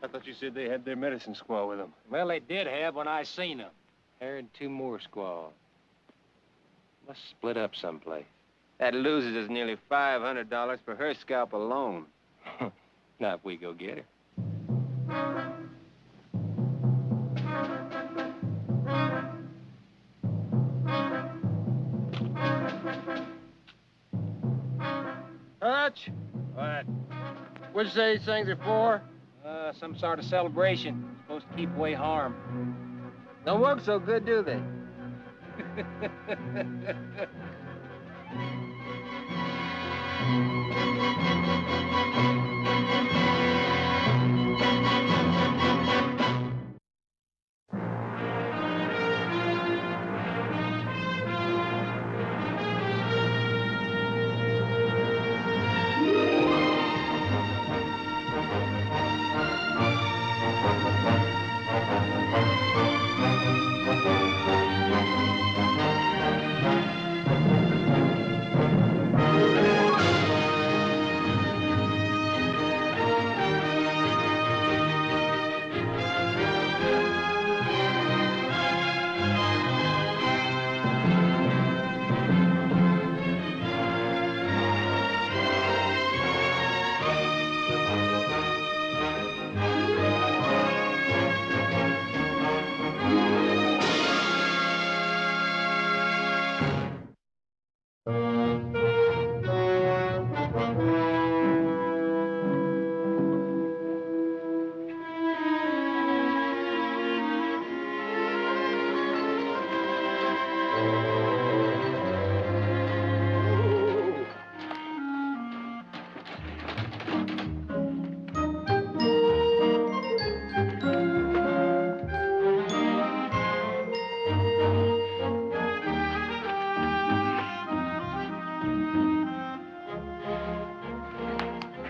I thought you said they had their medicine squaw with them. Well, they did have when I seen them. Her and two more squaws. Must split up someplace. That loses us nearly $500 for her scalp alone. Not if we go get her. Hutch? What? What'd you say these things are for? Some sort of celebration. Supposed to keep away harm. Don't work so good, do they?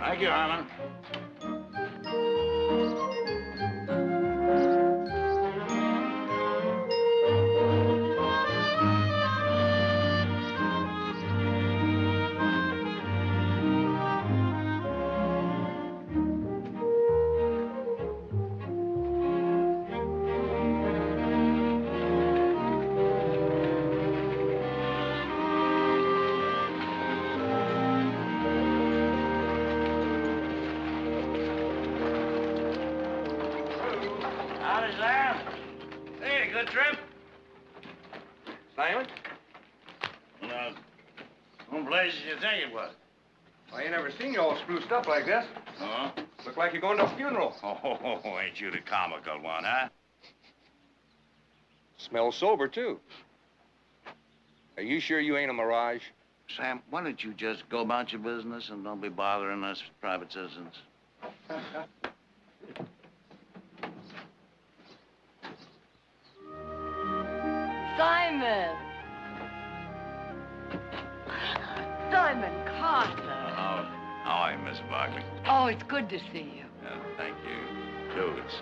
Thank you, Harlan. Simon? No. Whom places you think it was? I ain't never seen you all spruced up like this. Oh? Look like you're going to a funeral. Oh, ain't you the comical one, huh? Smells sober, too. Are you sure you ain't a mirage? Sam, why don't you just go about your business and don't be bothering us private citizens? Simon! Simon Carter! How are you, Miss Barkley? Oh, it's good to see you. Thank you, too. It's,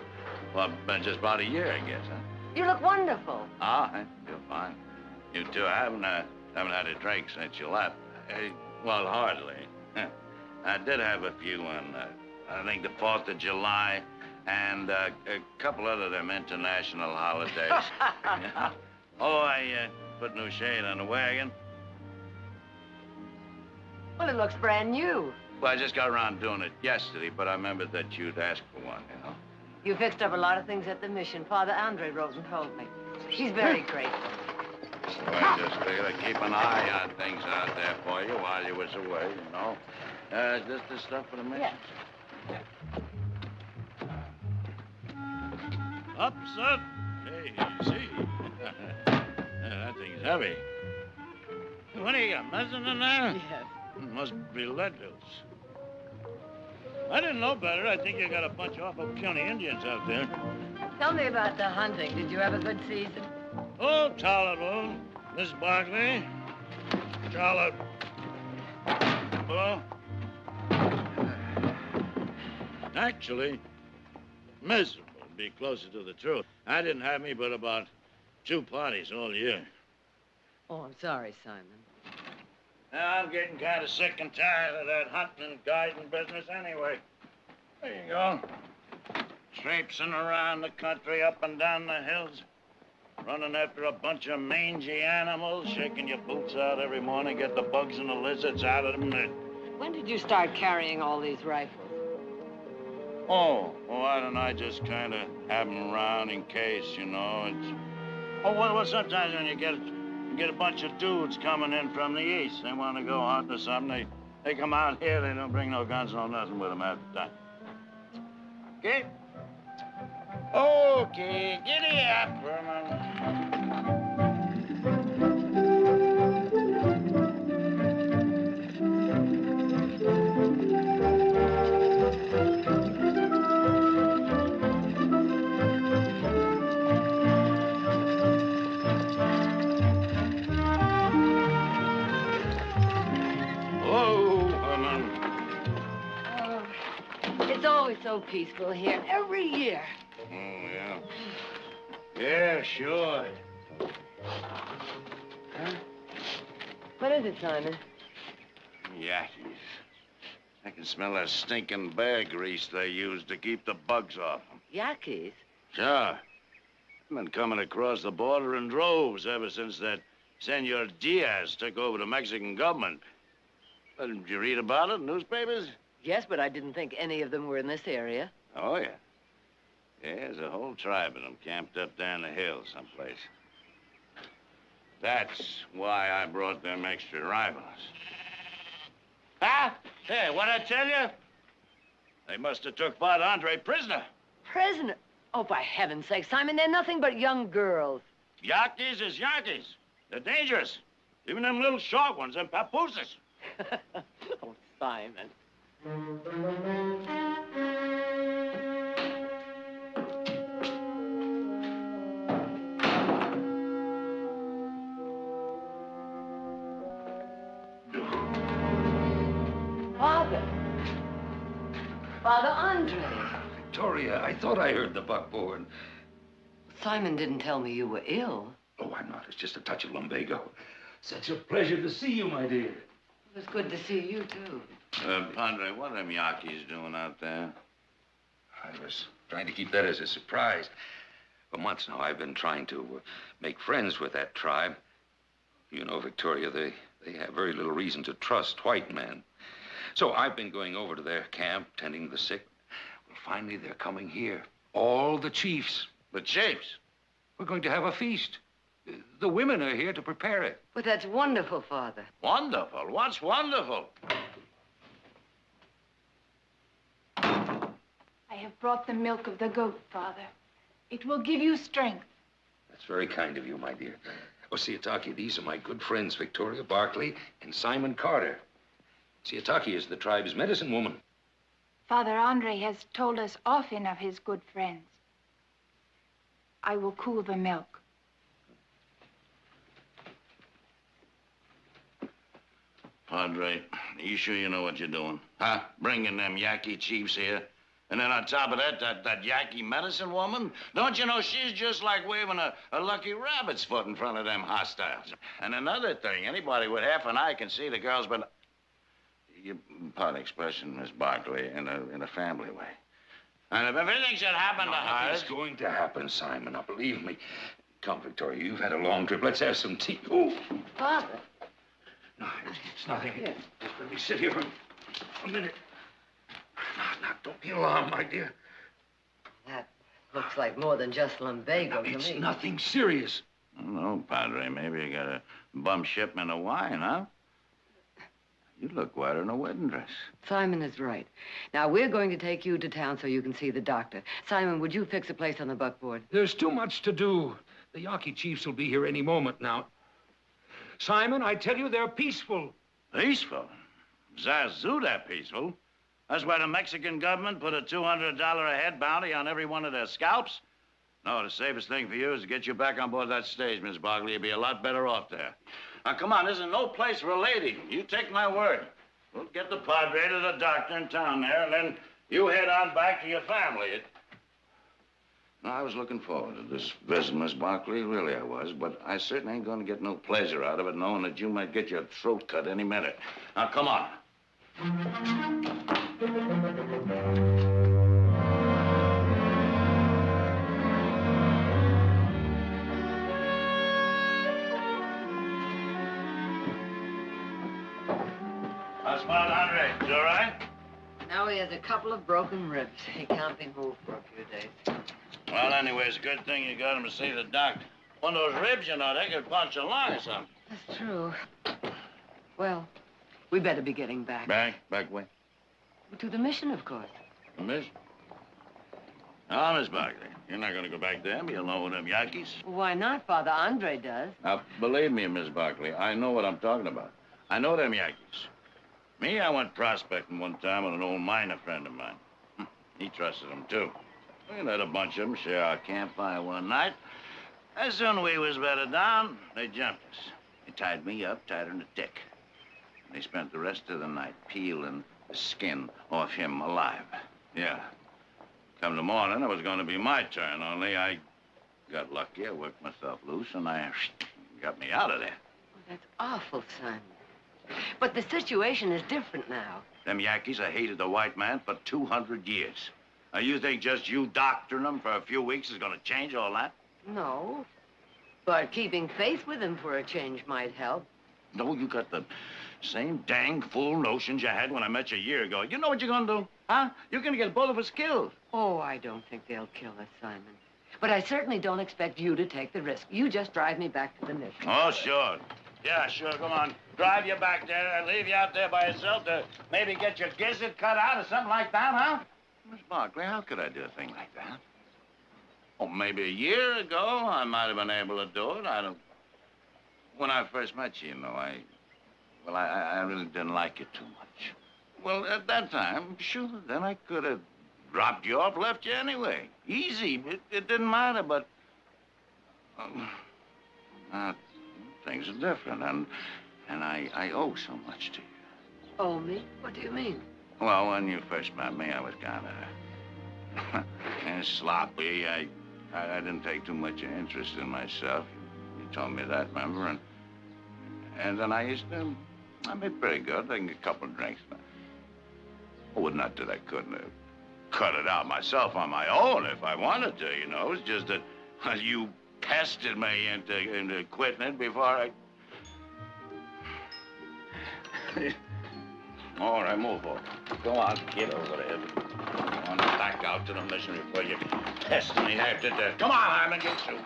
well, been just about a year, I guess, huh? You look wonderful. Ah, I feel fine. You too. I haven't had a drink since you left. Well, hardly. I did have a few on, I think the 4th of July and a couple other them international holidays. Yeah. Oh, I put new shade on the wagon. Well, it looks brand new. Well, I just got around doing it yesterday, but I remembered that you'd asked for one, you know. You fixed up a lot of things at the mission. Father Andre wrote and told me. He's very grateful. So I just figured I'd keep an eye on things out there for you while you was away, you know. Just the stuff for the mission. Yes. Up, son. Hey, see. That thing's heavy. What do you got, medicine in there? Yes. Hmm, It must be lead pills. I didn't know better. I think you got a bunch of awful puny Indians out there. Tell me about the hunting. Did you have a good season? Oh, tolerable. Miss Barkley. Tolerable. Actually, miserable would be closer to the truth. I didn't have me but about 2 parties all year. Oh, I'm sorry, Simon. Now, I'm getting kind of sick and tired of that hunting and guiding business anyway. There you go. Traipsing around the country, up and down the hills, running after a bunch of mangy animals, shaking your boots out every morning, get the bugs and the lizards out of them. When did you start carrying all these rifles? Oh, why don't I just kind of have them around in case, you know? It's... Oh, well, sometimes when you get a bunch of dudes coming in from the east, they want to go hunting or something, they come out here, they don't bring no guns, no nothing with them half the time. Okay? Okay, giddy up, Herman. It's always so peaceful here, every year. Oh, yeah. Yeah, sure. Huh? What is it, Simon? Yakkies. I can smell that stinking bear grease they use to keep the bugs off them. Yakkies? Sure. I've been coming across the border in droves ever since that Senor Diaz took over the Mexican government. Did you read about it in newspapers? Yes, but I didn't think any of them were in this area. Oh, yeah. Yeah, there's a whole tribe of them camped up there in the hills someplace. That's why I brought them extra rifles. Ah! Hey, what'd I tell you? They must have took Father Andre prisoner. Prisoner? Oh, by heaven's sake, Simon, they're nothing but young girls. Yankees is Yankees. They're dangerous. Even them little short ones, them papooses. Oh, Simon. Father Andre. Victoria, I thought I heard the buckboard. Simon didn't tell me you were ill. Oh, I'm not. It's just a touch of lumbago. Such a pleasure to see you, my dear. It was good to see you, too. Andre, what are them Yankees doing out there? I was trying to keep that as a surprise. For months now, I've been trying to make friends with that tribe. You know, Victoria, they have very little reason to trust white men. So I've been going over to their camp, tending the sick. Well, finally, they're coming here. All the chiefs. The chiefs? We're going to have a feast. The women are here to prepare it. But that's wonderful, Father. Wonderful? What's wonderful? I have brought the milk of the goat, Father. It will give you strength. That's very kind of you, my dear. Oh, Siataki, these are my good friends, Victoria Barkley and Simon Carter. Siataki is the tribe's medicine woman. Father Andre has told us often of his good friends. I will cool the milk. Padre, are you sure you know what you're doing? Huh? Bringing them Yaqui chiefs here? And then on top of that, that Yaqui medicine woman? Don't you know she's just like waving a lucky rabbit's foot in front of them hostiles? And another thing, anybody with half an eye can see the girl's been... You pardon expression, Miss Barkley, in a family way. And if anything should happen to her... Nothing's going to happen, Simon. Now, believe me. Come, Victoria, you've had a long trip. Let's have some tea. Oh. Father. No, it's nothing. Just let me sit here for a minute. Now, don't be alarmed, my dear. That looks like more than just lumbago to It's me. nothing serious. I don't know, Padre. Maybe you got a bum shipment of wine, huh? You look whiter than a wedding dress. Simon is right. Now, we're going to take you to town so you can see the doctor. Simon, would you fix a place on the buckboard? There's too much to do. The Yaqui chiefs will be here any moment now. Simon, I tell you, they're peaceful. Peaceful? Zazu, that peaceful. That's why the Mexican government put a $200 a head bounty on every one of their scalps. No, the safest thing for you is to get you back on board that stage, Miss Barkley. You'll be a lot better off there. Now, come on, this is no place for a lady. You take my word. We'll get the Padre to the doctor in town there, and then you head on back to your family. Now, I was looking forward to this visit, Miss Barkley. Really, I was. But I certainly ain't going to get no pleasure out of it, knowing that you might get your throat cut any minute. Now, come on. How's Father Andre? You all right? Now he has a couple of broken ribs. He can't be moved for a few days. Well, anyway, it's a good thing you got him to see the doctor. One of those ribs, you know, they could punch a lung or something. That's true. Well, we better be getting back. Back? Back where? To the mission, of course. Miss? Oh, Miss Barkley, you're not going to go back there. You'll know them Yankees. Why not? Father Andre does. Now, believe me, Miss Barkley, I know what I'm talking about. I know them Yankees. Me, I went prospecting one time with an old miner friend of mine. He trusted them, too. We let a bunch of them share our campfire one night. As soon as we was bedded down, they jumped us. They tied me up tighter than a tick. They spent the rest of the night peeling the skin off him alive. Yeah. Come the morning, it was going to be my turn, only I got lucky. I worked myself loose, and I got me out of there. Oh, that's awful, Simon. But the situation is different now. Them Yankees have hated the white man for 200 years. Now, you think just you doctoring them for a few weeks is going to change all that? No. But keeping faith with him for a change might help. No, you got the same dang fool notions you had when I met you a year ago. You know what you're going to do? Huh? You're going to get both of us killed. Oh, I don't think they'll kill us, Simon. But I certainly don't expect you to take the risk. You just drive me back to the mission. Oh, sure. Yeah, sure. Come on. Drive you back there and leave you out there by yourself to maybe get your gizzard cut out or something like that, huh? Miss Barkley, how could I do a thing like that? Oh, maybe a year ago, I might have been able to do it. I don't... When I first met you, you know, I really didn't like you too much. Well, at that time, sure, then I could have dropped you off, left you anyway. Easy. It didn't matter, but... things are different, and I owe so much to you. Oh, me? What do you mean? Well, when you first met me, I was kind of sloppy. I didn't take too much interest in myself. You told me that, remember? And then I made pretty good. I can get a couple of drinks. Oh, not that I couldn't have cut it out myself on my own if I wanted to, you know. It's just that you pestered me into quitting it before I... All right, move over. Go on, get over there. Go on back out to the mission before you pester me half to death. Come on, Hyman, get through.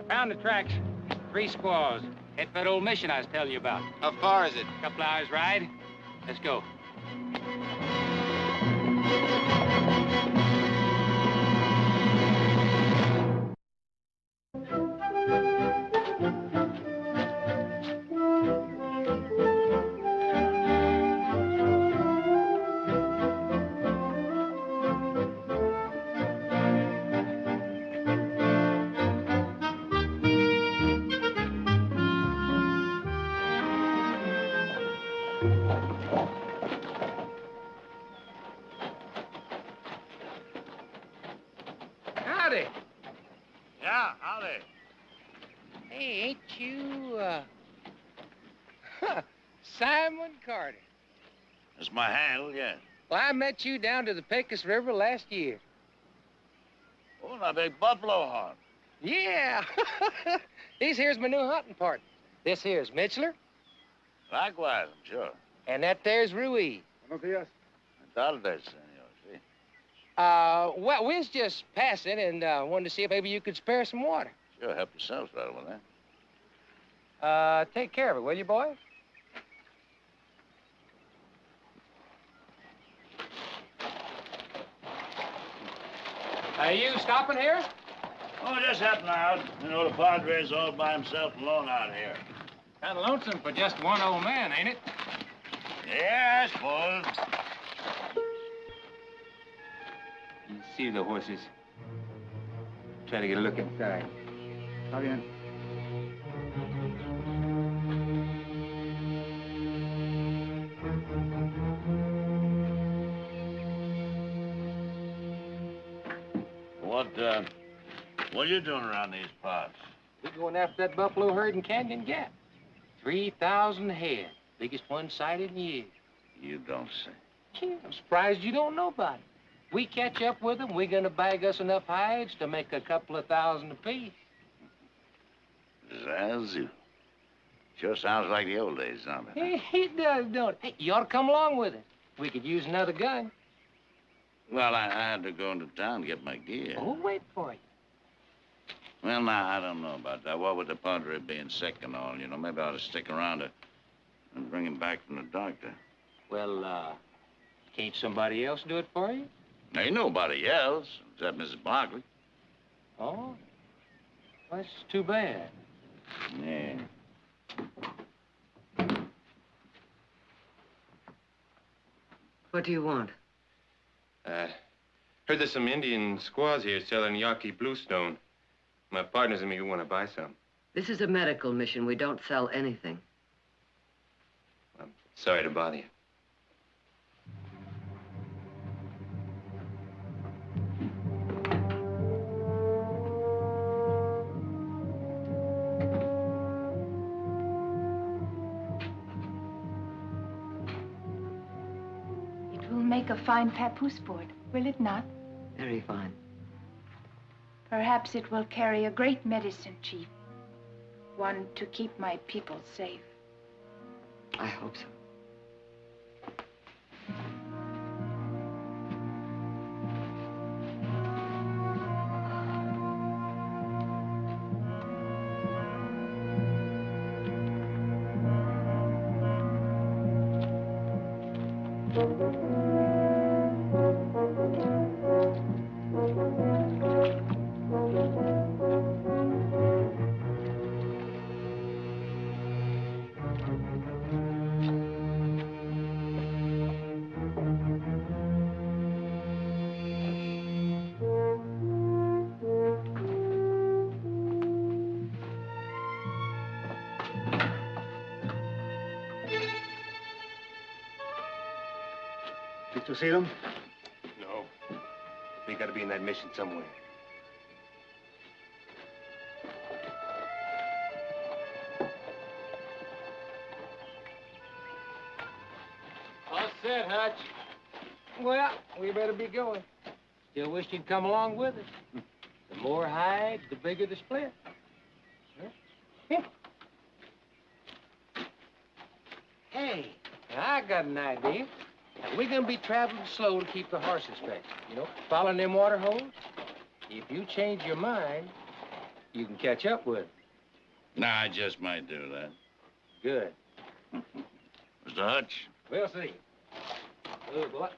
Found the tracks. 3 squaws. Head for that old mission I was telling you about. How far is it? Couple hours ride. Let's go. Howdy. Yeah, howdy. Hey, ain't you, Simon Carter? That's my handle, yes. Well, I met you down to the Pecos River last year. Oh, now big buffalo hunt. Yeah. These here's my new hunting partner. This here's Mitchler, Likewise, I'm sure. and that there's Ruiz. Tardes, senor, see. Well, we was just passing and wanted to see if maybe you could spare some water. Sure, help yourself right over there. Take care of it, will you, boy? Are you stopping here? Oh, just helping out. You know, the Padre's all by himself alone out here. Kind of lonesome for just one old man, ain't it? Yeah, I suppose. You see the horses. Try to get a look inside. Está bien. What are you doing around these parts? We're going after that buffalo herd in Canyon Gap. 3,000 head. Biggest one sighted in years. You don't say. Gee, I'm surprised you don't know about it. We catch up with them, we're gonna bag us enough hides to make a couple of thousand apiece. Zazu. Sure sounds like the old days, zombie. It does, don't it? Hey, you ought to come along with us. We could use another gun. Well, I had to go into town to get my gear. Oh, wait for you. Well, now, I don't know about that. What with the Padre being sick and all, you know, maybe I ought to stick around and bring him back from the doctor. Well, can't somebody else do it for you? Ain't nobody else, except Mrs. Barkley. Oh, well, that's too bad. Yeah. What do you want? Heard there's some Indian squaws here selling Yaqui bluestone. My partners and me want to buy some. This is a medical mission. We don't sell anything. I'm sorry to bother you. It will make a fine papoose board, will it not? Very fine. Perhaps it will carry a great medicine, Chief. One to keep my people safe. I hope so. Did you see them? No. They gotta be in that mission somewhere. All set, Hutch. Well, we better be going. Still wish you'd come along with us. The more hides, the bigger the split. Huh? Here. Hey, I got an idea. We're gonna be traveling slow to keep the horses fed, you know, following them water holes. If you change your mind, you can catch up with them. Nah, I just might do that. Good. Mr. Hutch? We'll see. Good boy.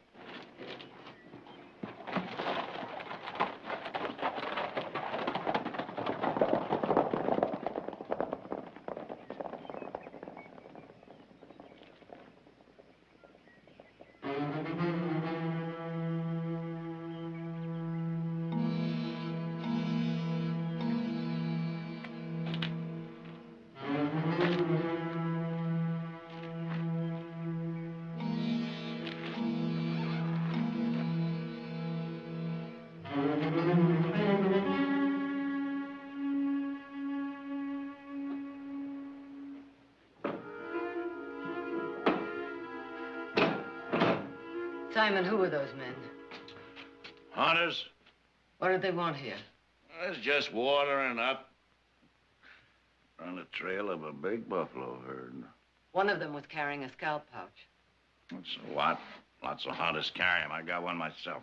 Simon, who are those men? Hunters? What do they want here? It's just watering up on the trail of a big buffalo herd. One of them was carrying a scalp pouch. So what? Lots of hunters carry 'em. I got one myself.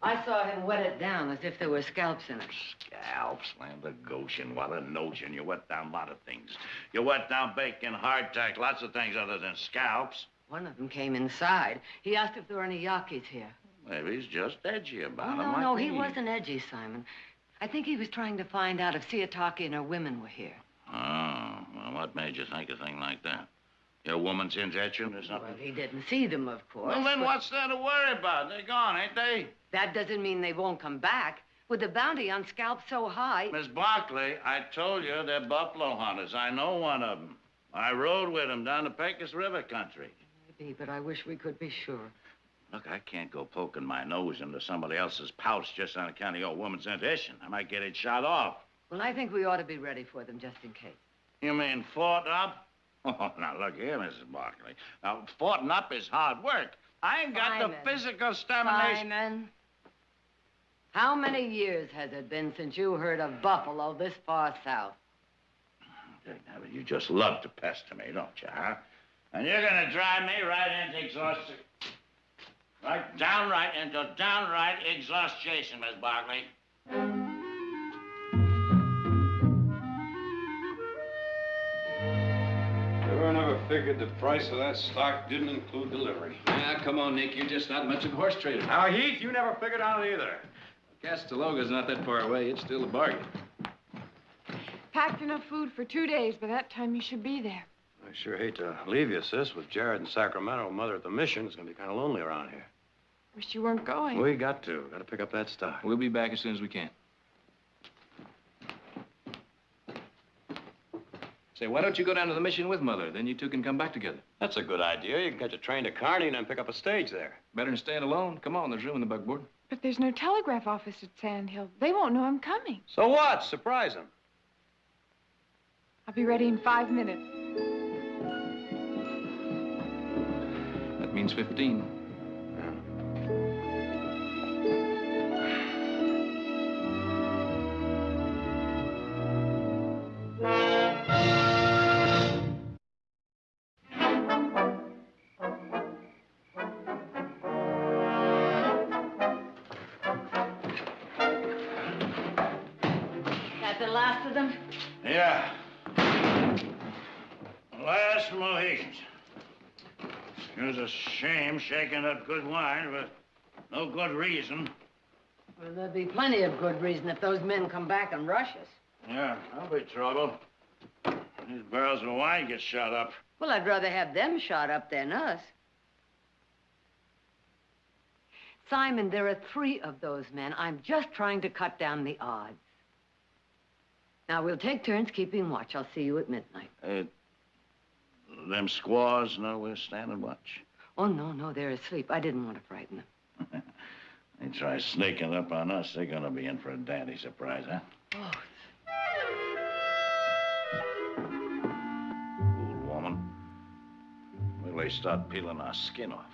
I saw him wet it down as if there were scalps in it. Scalps, land of Goshen. What a notion. You wet down a lot of things. You wet down bacon, hardtack, lots of things other than scalps. One of them came inside. He asked if there were any Yankees here. Maybe he's just edgy about Oh, him. no, he wasn't edgy, Simon. I think he was trying to find out if Siataki and her women were here. Oh, well, what made you think a thing like that? Your woman's injection or something? Well, he didn't see them, of course. Well, then but what's there to worry about? They're gone, ain't they? that doesn't mean they won't come back. With the bounty on scalps so high... Miss Barkley, I told you they're buffalo hunters. I know one of them. I rode with them down the Pecos River country. Maybe, but I wish we could be sure. Look, I can't go poking my nose into somebody else's pouch just on account of your woman's intuition. I might get it shot off. Well, I think we ought to be ready for them just in case. You mean fought up? Oh, now, look here, Mrs. Barkley. Now, foughten up is hard work. I ain't got Simon. the physical stamina. Simon, how many years has it been since you heard of buffalo this far south? Now, you just love to pester me, don't you, huh? And you're gonna drive me right into exhaustion. Right downright into downright exhaustion, Miss Barkley. Never figured the price of that stock didn't include delivery. Ah, come on, Nick. You're just not much of a horse trader. Now, Heath, you never figured on it either. Castaloga's not that far away. It's still a bargain. Packed enough food for 2 days. By that time, you should be there. I sure hate to leave you, sis. With Jared in Sacramento, Mother at the mission, it's gonna be kind of lonely around here. Wish you weren't going. We got to pick up that stock. We'll be back as soon as we can. Say, why don't you go down to the mission with Mother? Then you two can come back together. That's a good idea. You can catch a train to Kearney and then pick up a stage there. Better than staying alone. Come on, there's room in the buckboard. But there's no telegraph office at Sand Hill. They won't know I'm coming. So what? Surprise them. I'll be ready in 5 minutes. That means 15. That the last of them? Yeah. Last Mohicans. It was a shame shaking up good wine for no good reason. Well, there'll be plenty of good reason if those men come back and rush us. Yeah, that'll be trouble. These barrels of wine get shot up. Well, I'd rather have them shot up than us. Simon, there are 3 of those men. I'm just trying to cut down the odds. Now, we'll take turns keeping watch. I'll see you at midnight. Them squaws know we're standing watch. Oh, no, they're asleep. I didn't want to frighten them. They try sneaking up on us, they're gonna be in for a dandy surprise, huh? Oh, Old woman. Will they start peeling our skin off?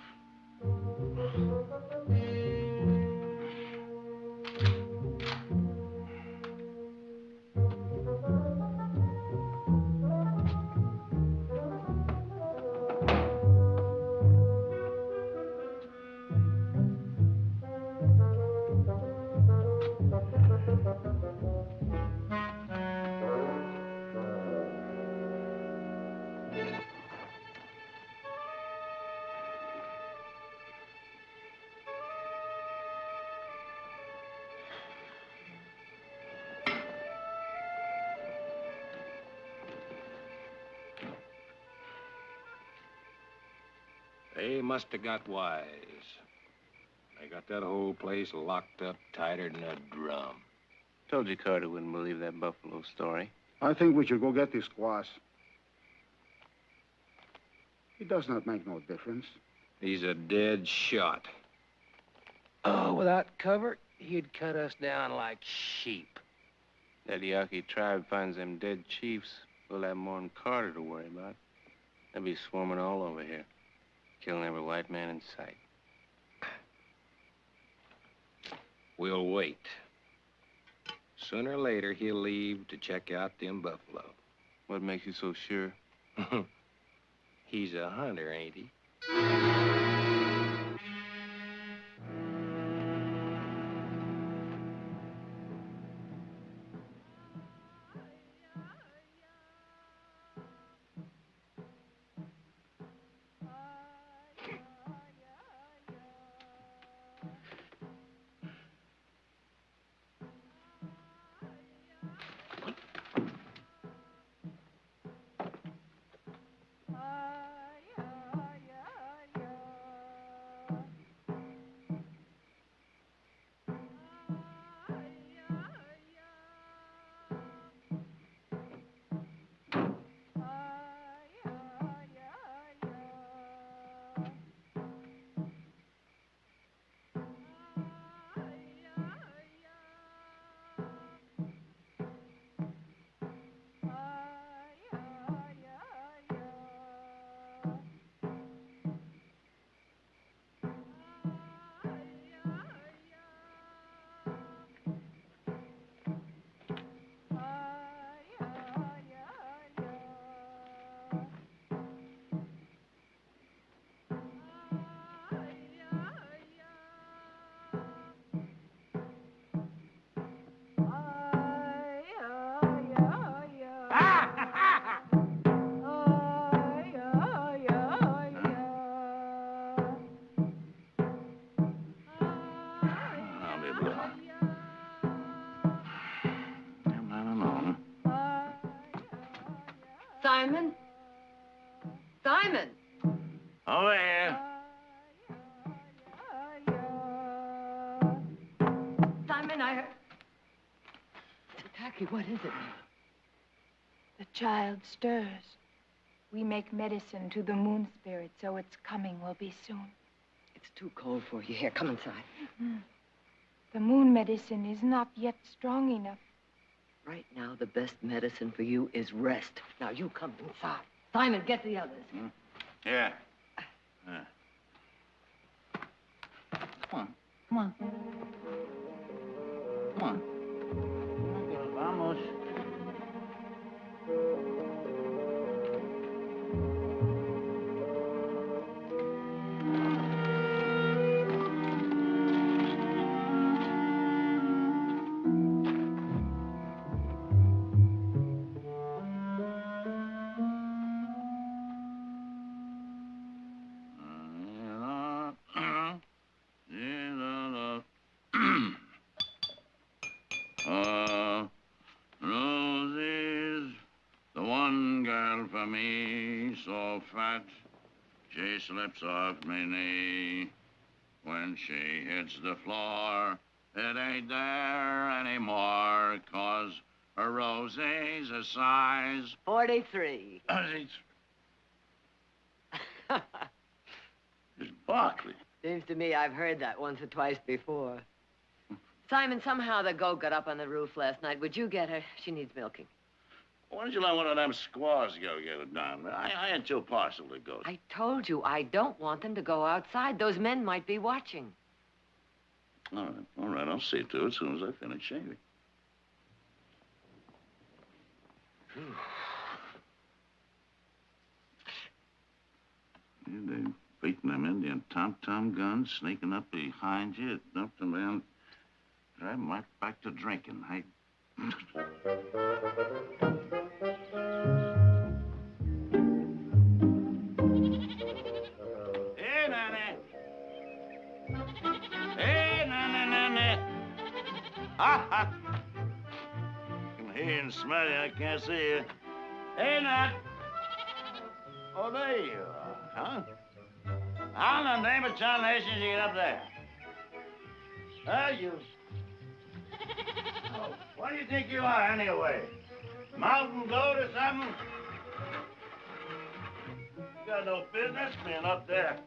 They must have got wise. They got that whole place locked up tighter than a drum. Told you Carter wouldn't believe that buffalo story. I think we should go get this squash. It does not make no difference. He's a dead shot. Oh, without cover, he'd cut us down like sheep. That Yaqui tribe finds them dead chiefs, we'll have more than Carter to worry about. They'll be swarming all over here, killing every white man in sight. We'll wait. Sooner or later, he'll leave to check out them buffalo. What makes you so sure? He's a hunter, ain't he? Simon? Simon! Over here. Simon, I heard... Tacky, what is it? The child stirs. We make medicine to the moon spirit, so its coming will be soon. It's too cold for you. Here, come inside. Mm-hmm. The moon medicine is not yet strong enough. Right now, the best medicine for you is rest. Now, you come inside. Simon, get the others. Yeah. Come on. Come on. Come on. Vamos. Rosie's the one girl for me, so fat she slips off my knee. When she hits the floor, it ain't there anymore, 'cause her Rosie's a size 43. It's Barkley. Seems to me I've heard that once or twice before. Simon, somehow the goat got up on the roof last night. Would you get her? She needs milking. Why don't you let one of them squaws go get it done? I had 2 parcels to go. I told you, I don't want them to go outside. Those men might be watching. All right, I'll see to it as soon as I finish shaving. They're beating them Indian tom-tom guns, sneaking up behind you, dumped them in. Drive them right back to drinking. Hey, Nanny. Hey, Nanny. Ha! Can hear and smell you. I can't see you. Hey, Nat. Oh, there you are, huh? How in the name of tarnation you get up there? You... Oh, what do you think you are, anyway? Mountain goat or something? You got no business being up there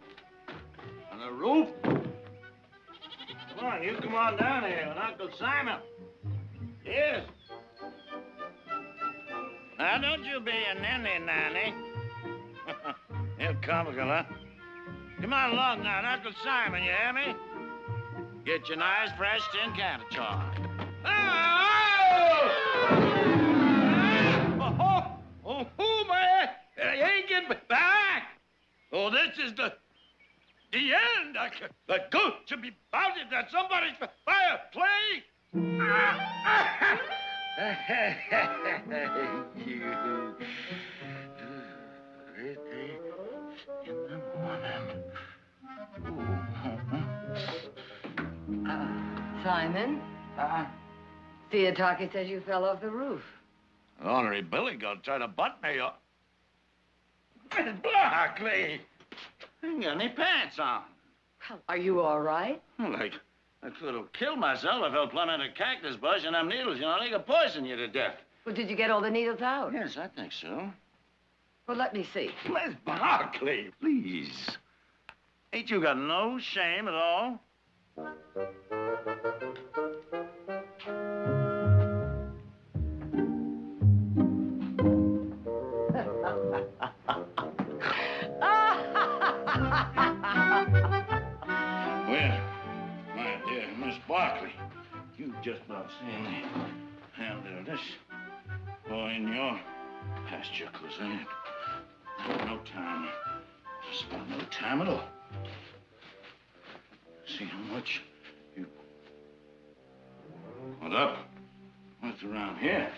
on the roof. Come on, you come on down here with Uncle Simon. Yes. Now, don't you be a ninny-nanny. You're comical, huh? Come on along now, Uncle Simon, you hear me? Get your nice, fresh tin can of tar. Oh, man! You ain't getting back! Oh, this is the end. The goat should be mounted at somebody's fireplace. You. Birthday in the morning. Simon? Theotaki says you fell off the roof. Ornery Billy gonna try to butt me up. Miss Barkley! I ain't got any pants on. Well, are you all right? Well, I could have killed myself if I fell plumb in a cactus bush and them needles, you know, they could poison you to death. Well, did you get all the needles out? Yes, I think so. Well, let me see. Miss Barkley, please. Ain't you got no shame at all? Well, my dear Miss Barkley, you just about seen the hand of this boy in your pasture, cousin. No time. Just about no time at all. See how much you put up with around here.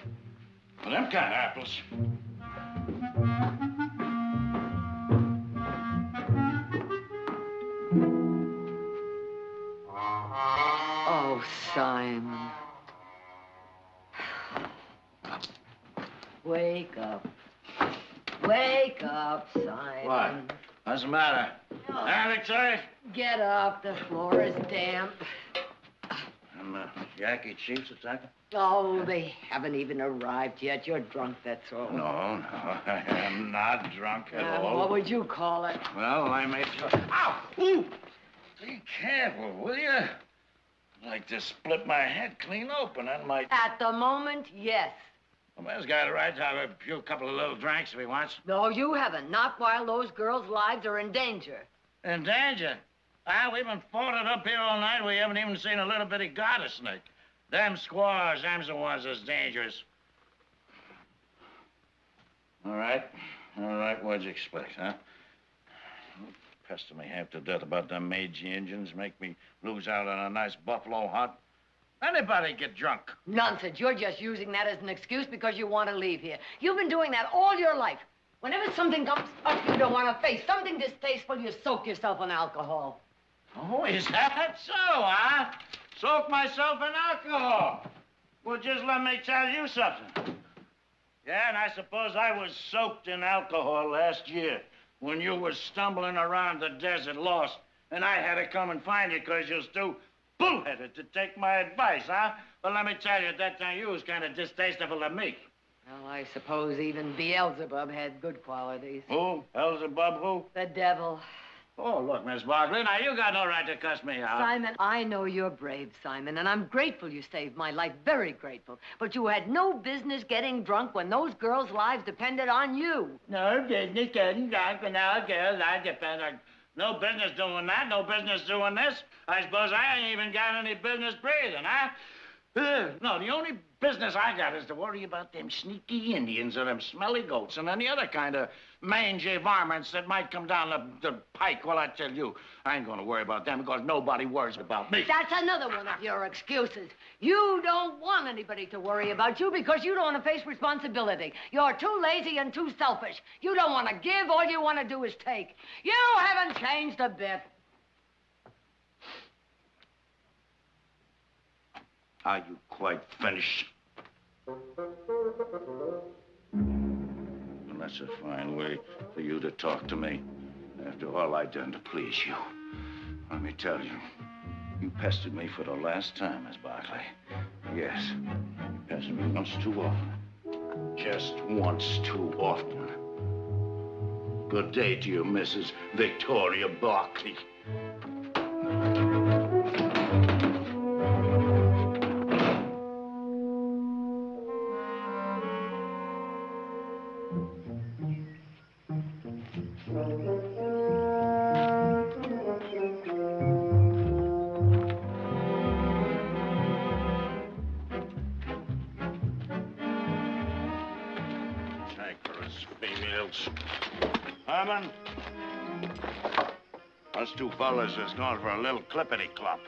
Well, them kind of apples. Oh, Simon. Wake up. Wake up, Simon. What? What's the matter? Victoria? Get up. The floor is damp. Them Yankee chiefs attacking? Oh, they haven't even arrived yet. You're drunk, that's all. No, I am not drunk at all. What would you call it? Well, I may... Ow! Ooh! Be careful, will you? I'd like to split my head clean open. That might... At the moment, yes. A man's got a right to have a couple of little drinks if he wants. No, you haven't. Not while those girls' lives are in danger. In danger? We've been fought it up here all night. We haven't even seen a little bitty garter snake. Them squaws, them's the ones that's dangerous. All right, what'd you expect, huh? Pester me half to death about them Meiji Indians, make me lose out on a nice buffalo hunt. Anybody get drunk. Nonsense. You're just using that as an excuse because you want to leave here. You've been doing that all your life. Whenever something comes up you don't want to face, something distasteful, you soak yourself in alcohol. Oh, is that so, huh? Soak myself in alcohol. Well, just let me tell you something. Yeah, and I suppose I was soaked in alcohol last year when you was stumbling around the desert lost, and I had to come and find you because you was too bullheaded to take my advice, huh? Well, let me tell you, at that time you was kind of distasteful to me. Well, I suppose even Beelzebub had good qualities. Who? Beelzebub who? The devil. Oh, look, Miss Barkley, now you got no right to cuss me out. Simon, I know you're brave, Simon, and I'm grateful you saved my life, very grateful. But you had no business getting drunk when those girls' lives depended on you. No business getting drunk when those girls' lives depend on... No business doing that, no business doing this. I suppose I ain't even got any business breathing, huh? No, the only business I got is to worry about them sneaky Indians or them smelly goats and any other kind of mangy varmints that might come down the pike. Well, I tell you, I ain't gonna worry about them because nobody worries about me. That's another one of your excuses. You don't want anybody to worry about you because you don't want to face responsibility. You're too lazy and too selfish. You don't want to give, all you want to do is take. You haven't changed a bit. Are you quite finished? Well, that's a fine way for you to talk to me. After all I done to please you, let me tell you, you pestered me for the last time, Miss Barkley. Yes, you pestered me once too often. Just once too often. Good day to you, Mrs. Victoria Barkley. Herman, us two fellas is going for a little clippity-clop.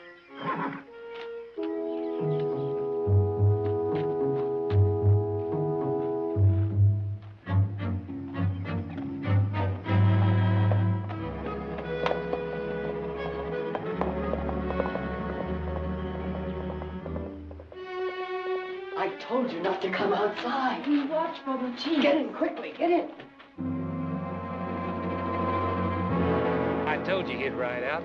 I told you not to come outside. We watch for the chief. Get in quickly, get in. I told you he'd ride out.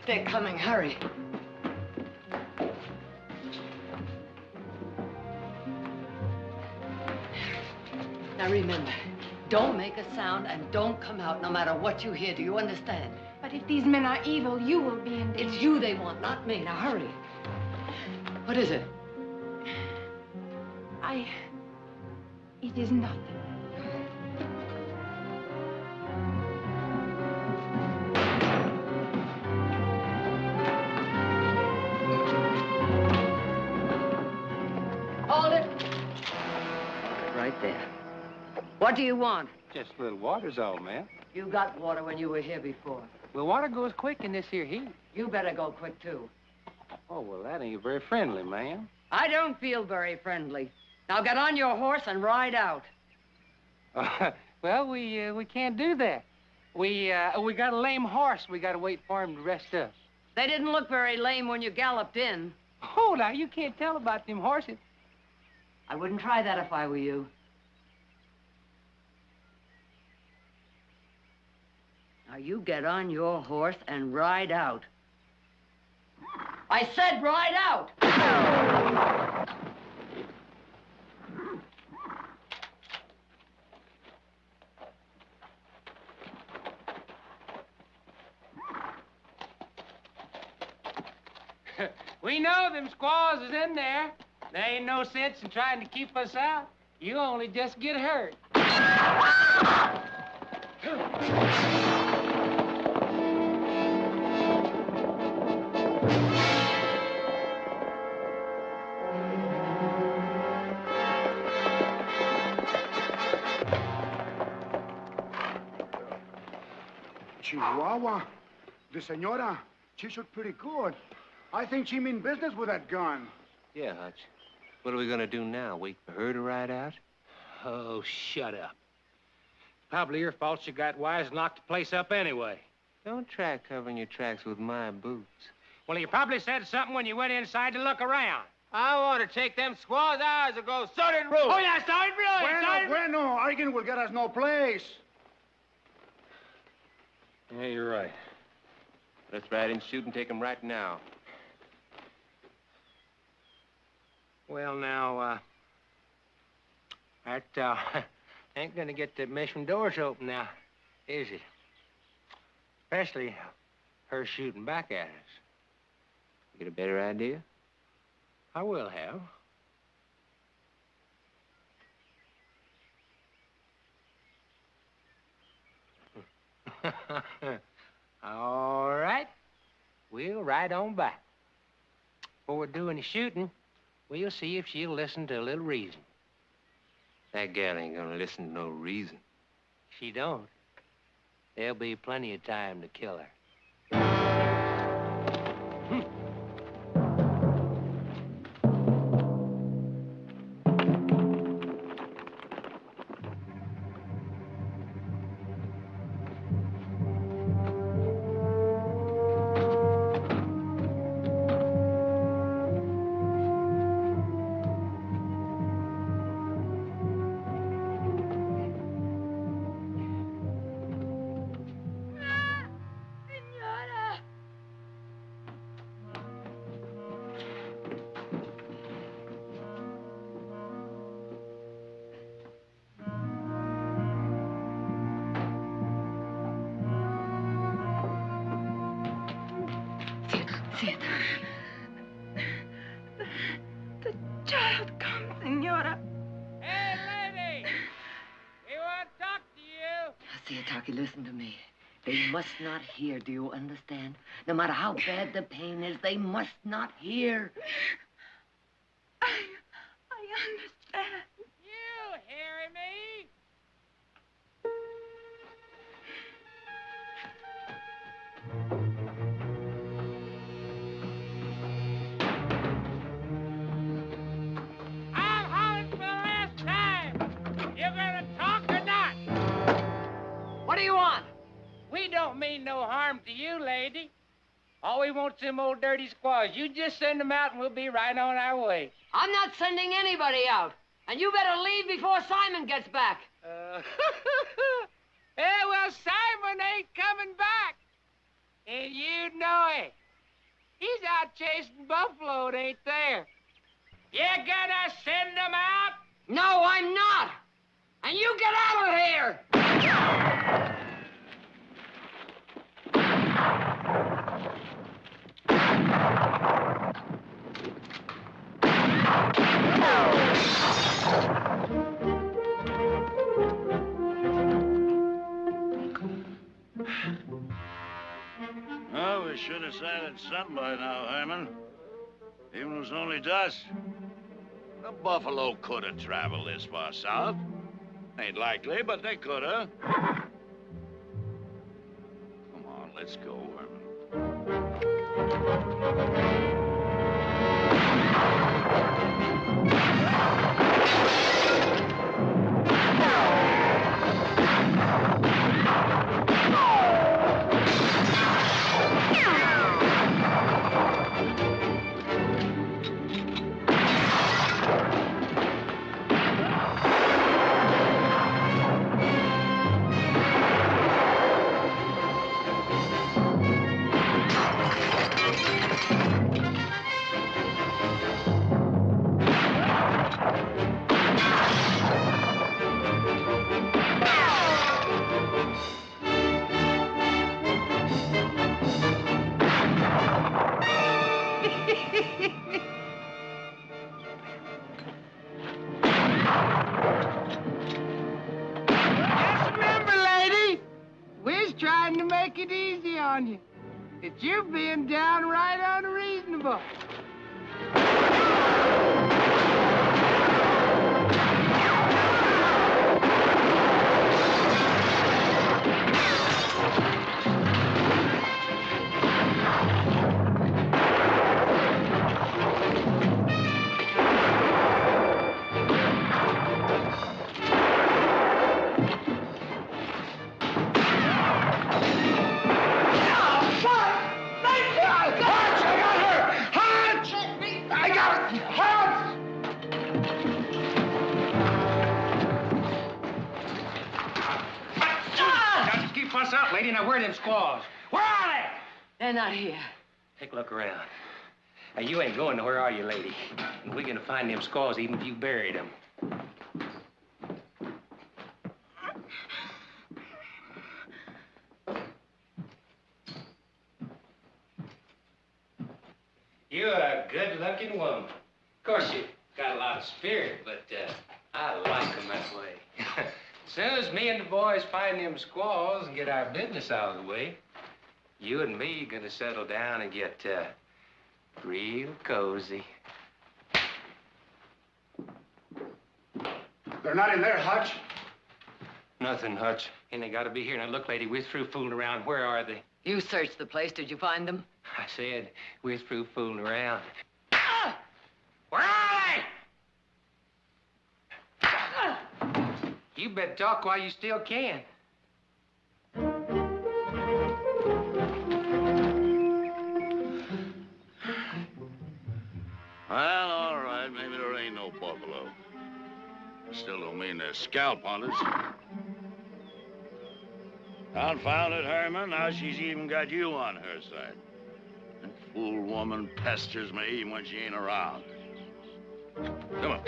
They're coming, hurry. Now remember, don't make a sound and don't come out no matter what you hear. Do you understand? But if these men are evil, you will be in danger. It's you they want, not me. Now hurry. What is it? It is nothing. Hold it. Right there. What do you want? Just a little water's all, ma'am. You got water when you were here before. Well, water goes quick in this here heat. You better go quick, too. Oh, well, that ain't very friendly, ma'am. I don't feel very friendly. Now get on your horse and ride out. Well, we can't do that. We got a lame horse. We got to wait for him to rest us. They didn't look very lame when you galloped in. Oh, now, you can't tell about them horses. I wouldn't try that if I were you. Now, you get on your horse and ride out. I said ride out! We know them squaws is in there. There ain't no sense in trying to keep us out. You only just get hurt. Chihuahua. The senora, she shot pretty good. I think she mean business with that gun. Yeah, Hutch. What are we gonna do now? Wait for her to ride out? Oh, shut up. Probably your fault she got wise and locked the place up anyway. Don't try covering your tracks with my boots. Well, you probably said something when you went inside to look around. I want to take them squaws hours ago. So did Ruth. Oh, yeah, so did Ruth. Bueno, arguing will get us no place. Yeah, you're right. Let's ride in, shoot, and take him right now. Well, now, that ain't gonna get the mission doors open now, is it? Especially her shooting back at us. You get a better idea? I will have. All right. We'll ride on back. Before we do any shooting, We'll see if she'll listen to a little reason. That gal ain't gonna listen to no reason. If she don't, there'll be plenty of time to kill her. The child comes, Senora. Hey, lady! We want to talk to you. Siataki, listen to me. They must not hear, do you understand? No matter how bad the pain is, they must not hear. I understand. You hear me? I'm hollering for the last time. You gonna talk or not? What do you want? We don't mean no harm to you, lady. All we want's them old dirty squaws. You just send them out and we'll be right on our way. I'm not sending anybody out. And you better leave before Simon gets back. Yeah, well, Simon ain't coming back. And you know it. He's out chasing buffalo, and ain't there. You gonna send them out? No, I'm not. And you get out of here. Well, we should have sighted some by now, Herman. Even if it was only dust. The buffalo could have traveled this far south. Ain't likely, but they could have. Come on, let's go, Herman. Just remember, lady, we're trying to make it easy on you. That you're being downright unreasonable. Keep us up, lady. Now, where are them squaws? Where are they? They're not here. Take a look around. Now, you ain't going nowhere, are you, lady? And we're gonna find them squaws even if you buried them. You're a good-looking woman. Of course, you got a lot of spirit, but I like them that way. As soon as me and the boys find them squaws and get our business out of the way, you and me are gonna settle down and get real cozy. They're not in there, Hutch. Nothing, Hutch. And they gotta be here. Now, look, lady, we're through fooling around. Where are they? You searched the place. Did you find them? I said, we're through fooling around. Ah! Where are they? Ah! You better talk while you still can. Well, all right. Maybe there ain't no buffalo. Still don't mean they're scalp hunters. Confound it, Herman. Now she's even got you on her side. That fool woman pesters me even when she ain't around. Come on.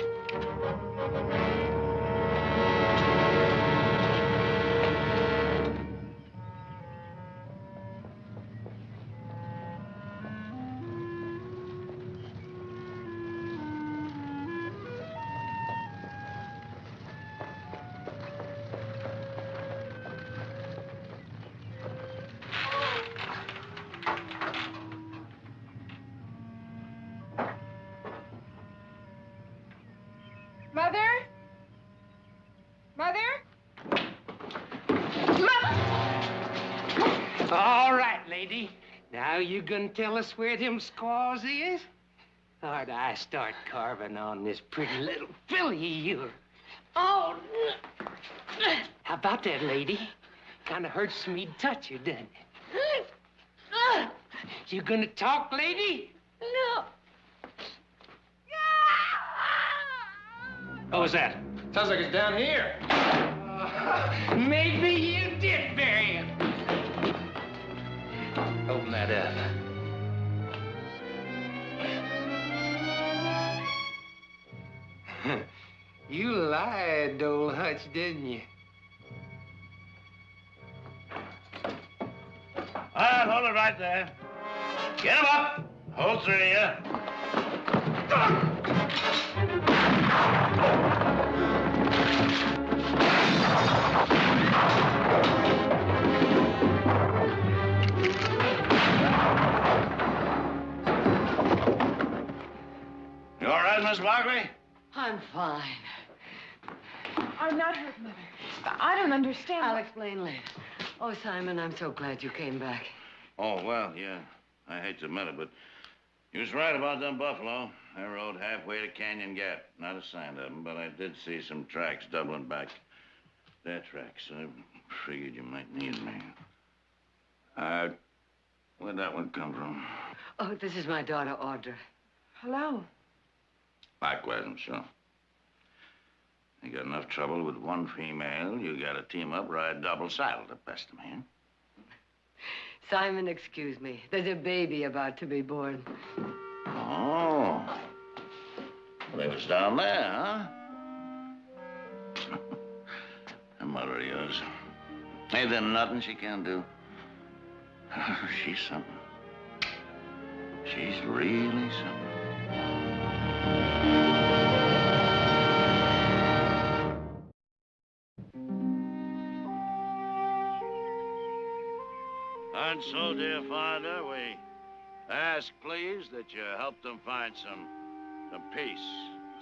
Mother? Mother? All right, lady. Now you gonna tell us where them squaws is? Or do I start carving on this pretty little filly of yours? Oh! How about that, lady? Kinda hurts me to touch her, doesn't it? You gonna talk, lady? No. What was that? Sounds like it's down here. Maybe you did bury him. Open that up. You lied, old Hutch, didn't you? All right, hold it right there. Get him up. Whole three of you. You all right, Miss Barkley? I'm fine. I'm not hurt, Mother. I don't understand. I'll explain later. Oh, Simon, I'm so glad you came back. Oh, well, yeah. I hate to admit it, but you was right about them buffalo. I rode halfway to Canyon Gap. Not a sign of them, but I did see some tracks doubling back. Their tracks. I figured you might need me. Where'd that one come from? Oh, this is my daughter, Audra. Hello. Likewise, I'm sure. You got enough trouble with one female, you gotta team up, ride double saddle to pest them, eh? Simon, excuse me. There's a baby about to be born. Oh. Well, they was down there, huh? That mother of yours. Ain't there nothing she can do? She's something. She's really something. And so, dear Father, we ask, please, that you help them find some peace,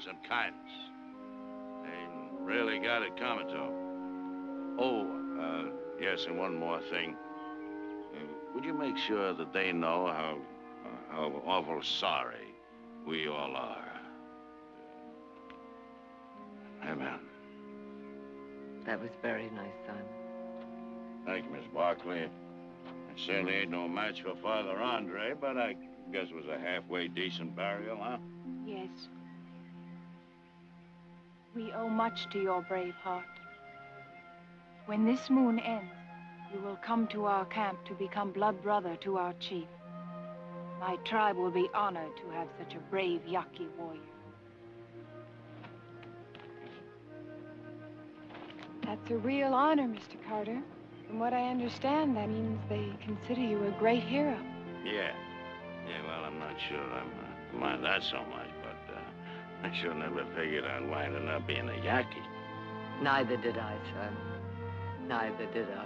some kindness. They really got it coming to them. Oh, yes, and one more thing. Would you make sure that they know how awful sorry we all are? Amen. That was very nice, Simon. Thank you, Miss Barkley. It certainly ain't no match for Father Andre, but I guess it was a halfway decent burial, huh? Yes. We owe much to your brave heart. When this moon ends, you will come to our camp to become blood brother to our chief. My tribe will be honored to have such a brave Yaqui warrior. That's a real honor, Mr. Carter. From what I understand, that means they consider you a great hero. Yeah. Yeah, well, I'm not sure I'm mind that so much, but I sure never figured I'd wind up being a Yaqui. Neither did I, son. Neither did I.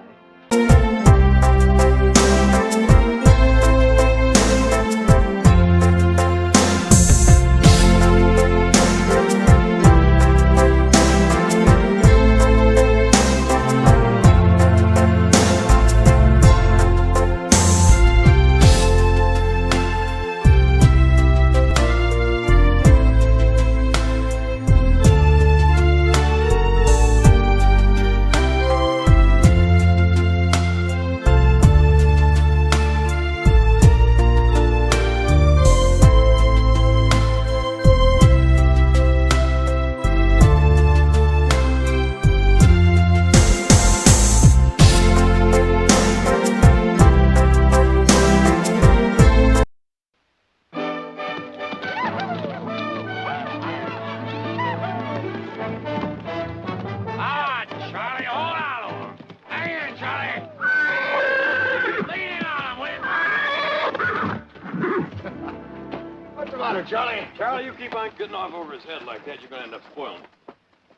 matter, Charlie? Charlie, you keep on getting off over his head like that, you're going to end up spoiling him.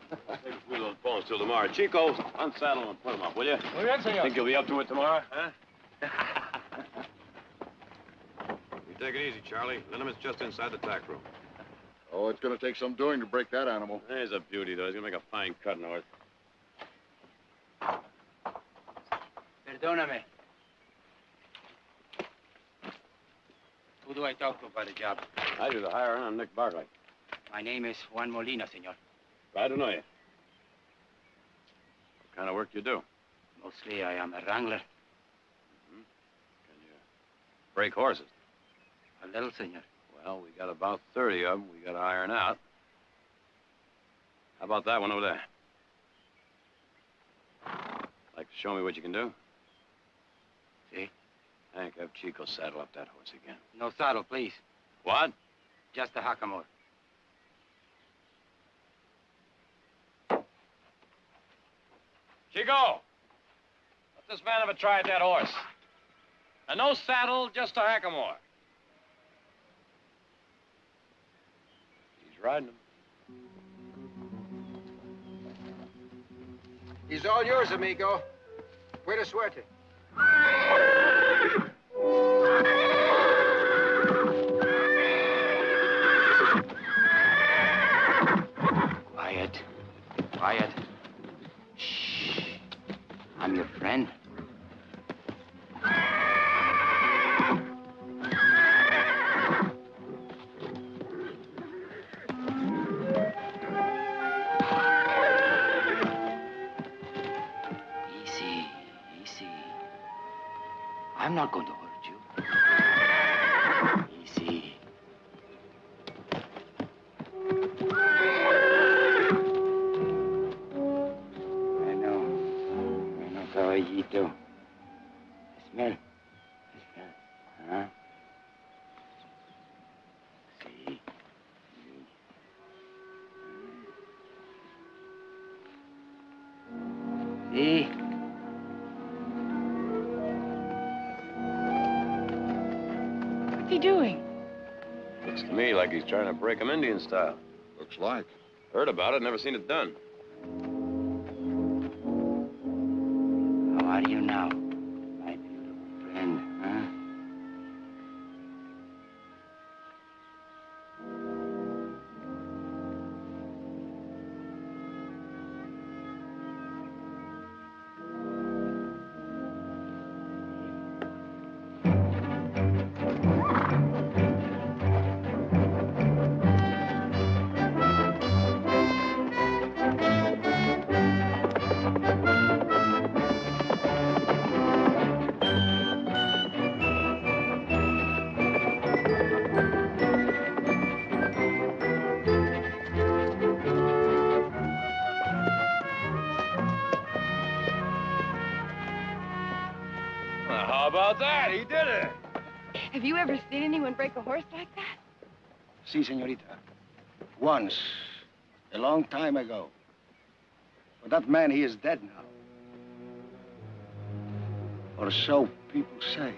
Save us wheel those bones till tomorrow. Chico, unsaddle him and put him up, will you? Muy bien, senor. Think you'll be up to it tomorrow, huh? You take it easy, Charlie. Liniment just inside the tack room. Oh, it's going to take some doing to break that animal. He's a beauty, though. He's going to make a fine cut north. Perdóname. Who do I talk to about the job? I do the hiring. I'm Nick Barkley. My name is Juan Molina, senor. Glad to know you. What kind of work you do? Mostly I am a wrangler. Can you break horses? A little, senor. Well, we got about 30 of them we got to iron out. How about that one over there? Like to show me what you can do? See? Hank, have Chico saddle up that horse again. No saddle, please. What? Just a hackamore. Chico! Let this man have a try at that horse. And no saddle, just a hackamore. He's riding him. He's all yours, amigo. Buena suerte. Quiet. Quiet. Shh. I'm your friend. Easy, easy. I'm not going to hurt you. Easy. Caballito. Smell. Smell. Huh? See. See. What's he doing? Looks to me like he's trying to break him Indian style. Looks like. Heard about it, never seen it done. How are you now, my beautiful friend, huh? How about that? He did it. Have you ever seen anyone break a horse like that? Si, señorita. Once, a long time ago. But that man, he is dead now. Or so people say.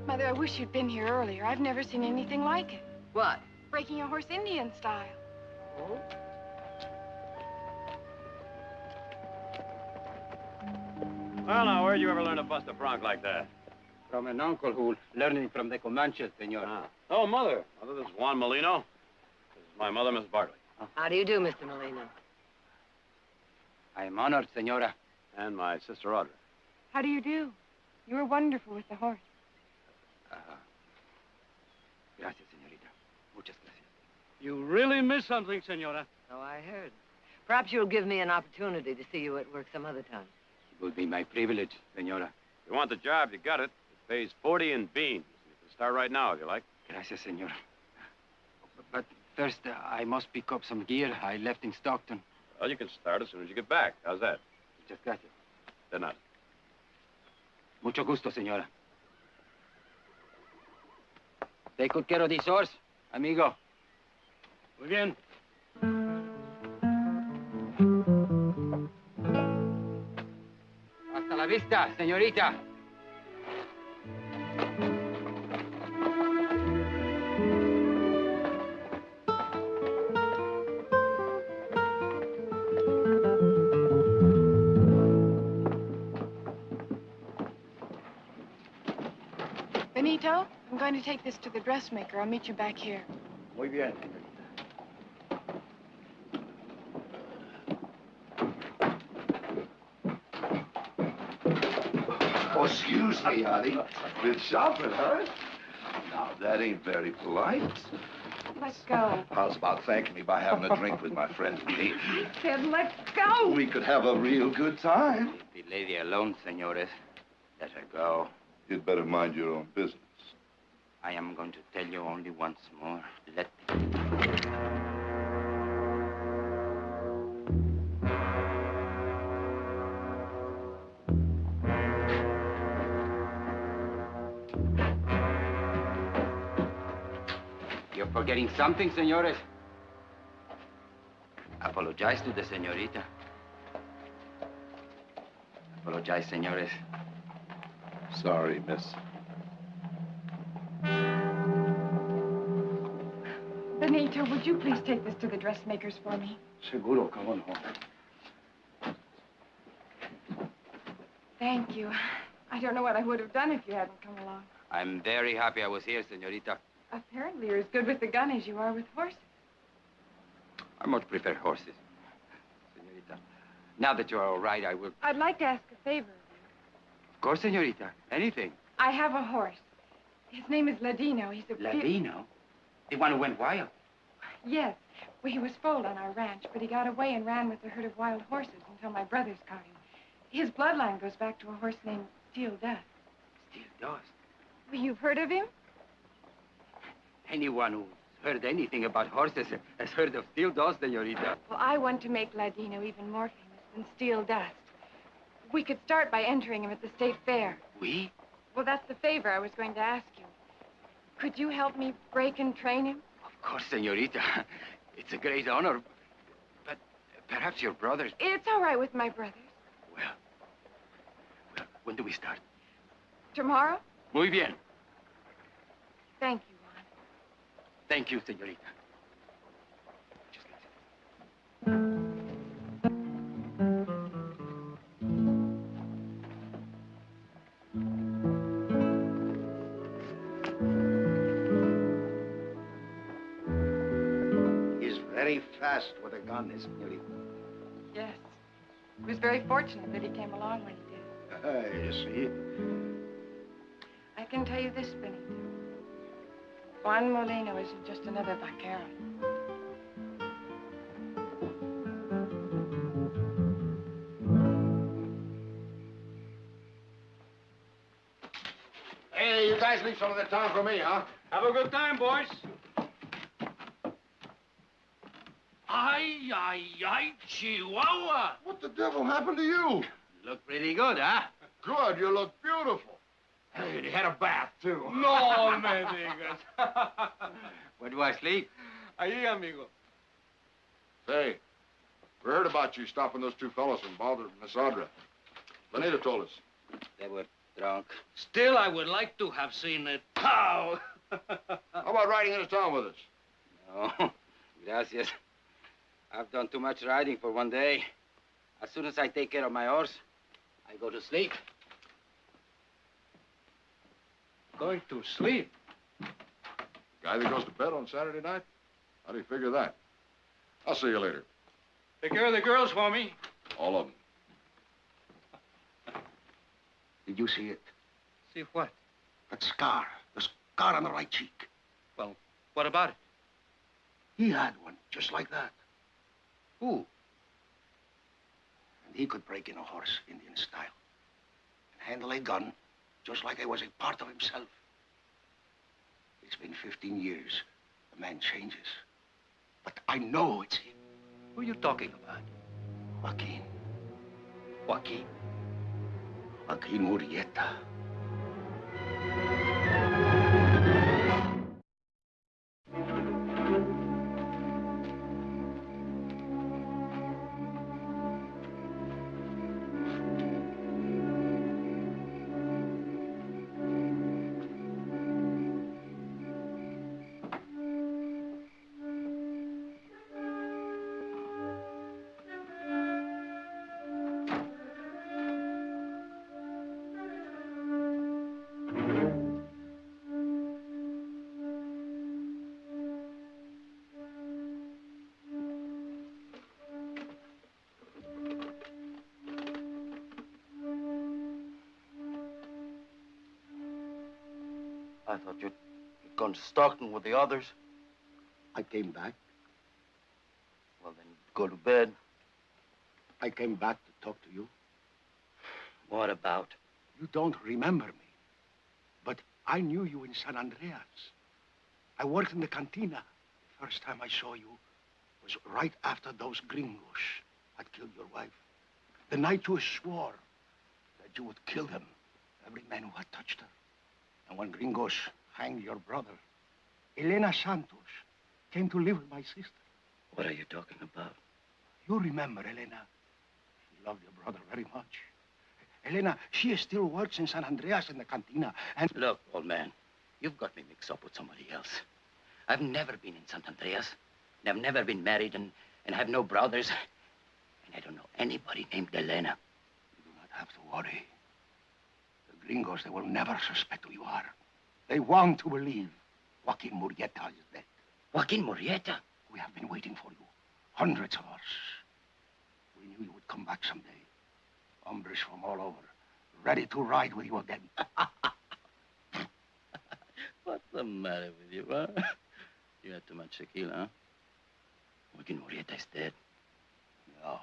Mother, I wish you'd been here earlier. I've never seen anything like it. What? Breaking a horse Indian style. Oh? Well, now, where'd you ever learn to bust a bronc like that? From an uncle who learning from the Comanches, senor. Ah. Oh, Mother. Mother, this is Juan Molino. This is my mother, Miss Barkley. How do you do, Mr. Molino? I am honored, senora. And my sister Audrey. How do you do? You were wonderful with the horse. Gracias, señorita. Muchas gracias. You really missed something, senora. So I heard. Perhaps you'll give me an opportunity to see you at work some other time. It will be my privilege, senora. If you want the job, you got it. It pays 40 in beans. You can start right now, if you like. Gracias, senora. But first, I must pick up some gear I left in Stockton. Well, you can start as soon as you get back. How's that? Muchas gracias. De nada. Mucho gusto, señora. Take good care of this horse, amigo. Muy bien. Hasta la vista, señorita. Benito, I'm going to take this to the dressmaker. I'll meet you back here. Muy bien. Oh, excuse me, honey. Been shopping, huh? Now, that ain't very polite. Let's go. How's about thanking me by having a drink with my friend Pete? I said, let's go. We could have a real good time. The lady alone, senores. Let her go. You'd better mind your own business. I am going to tell you only once more. Let You're forgetting something, senores. Apologize to the señorita. Apologize, senores. Sorry, miss. Benito, would you please take this to the dressmakers for me? Seguro, come on. Thank you. I don't know what I would have done if you hadn't come along. I'm very happy I was here, señorita. Apparently, you're as good with the gun as you are with horses. I much prefer horses, señorita. Now that you're all right, I will... I'd like to ask a favor of you. Of course, señorita. Anything. I have a horse. His name is Ladino. He's a... Ladino? The one who went wild? Yes. Well, he was foaled on our ranch, but he got away and ran with a herd of wild horses until my brothers caught him. His bloodline goes back to a horse named Steel Dust. Steel Dust? Well, you've heard of him? Anyone who's heard anything about horses has heard of Steel Dust, señorita. Well, I want to make Ladino even more famous than Steel Dust. We could start by entering him at the state fair. We? Well, that's the favor I was going to ask you. Could you help me break and train him? Of course, señorita. It's a great honor. But perhaps your brothers... It's all right with my brothers. Well, when do we start? Tomorrow? Muy bien. Thank you, Juan. Thank you, señorita. He's very fast with a gun, isn't he? Yes. It was very fortunate that he came along when he did. You see? I can tell you this, Benito. Juan Molino isn't just another vaquero. Hey, you guys leave some of the town for me, huh? Have a good time, boys. Ay, Chihuahua. What the devil happened to you? Look pretty good, huh? Good, you look beautiful. Hey, and you had a bath, too. No me digas. Where do I sleep? Ahí, amigo. Say, we heard about you stopping those two fellows and bothering Miss Audra. Benito told us. They were Drunk. Still, I would like to have seen it. How? How about riding into town with us? No. Gracias. I've done too much riding for one day. As soon as I take care of my horse, I go to sleep. Going to sleep? Guy that goes to bed on Saturday night? How do you figure that? I'll see you later. Take care of the girls for me. All of them. Did you see it? See what? That scar. The scar on the right cheek. Well, what about it? He had one, just like that. Who? And he could break in a horse, Indian style. And handle a gun, just like it was a part of himself. It's been 15 years. A man changes. But I know it's him. Who are you talking about? Joaquin. Joaquin? Joaquin Murrieta. I thought you'd gone to Stockton with the others. I came back. Well, then go to bed. I came back to talk to you. What about? You don't remember me. But I knew you in San Andreas. I worked in the cantina. The first time I saw you was right after those gringos had killed your wife. The night you swore that you would kill them, every man who had touched her. And when gringos hanged your brother, Elena Santos came to live with my sister. What are you talking about? You remember Elena. She loved your brother very much. Elena, she still works in San Andreas in the cantina, and... Look, old man, you've got me mixed up with somebody else. I've never been in San Andreas, and I've never been married, and have no brothers. And I don't know anybody named Elena. You do not have to worry. The gringos, they will never suspect who you are. They want to believe Joaquin Murrieta is dead. Joaquin Murrieta? We have been waiting for you. Hundreds of us. We knew you would come back someday. Hombres from all over, ready to ride with you again. What's the matter with you, huh? You had too much tequila, huh? Joaquin Murrieta is dead. No.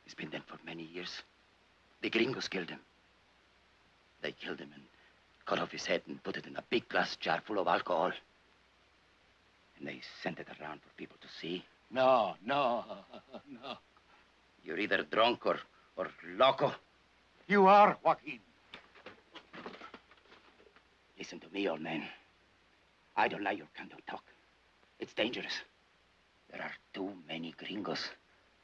He's been dead for many years. The gringos killed him. They killed him and cut off his head and put it in a big glass jar full of alcohol. And they sent it around for people to see. No. You're either drunk or loco. You are, Joaquin. Listen to me, old man. I don't like your kind of talk. It's dangerous. There are too many gringos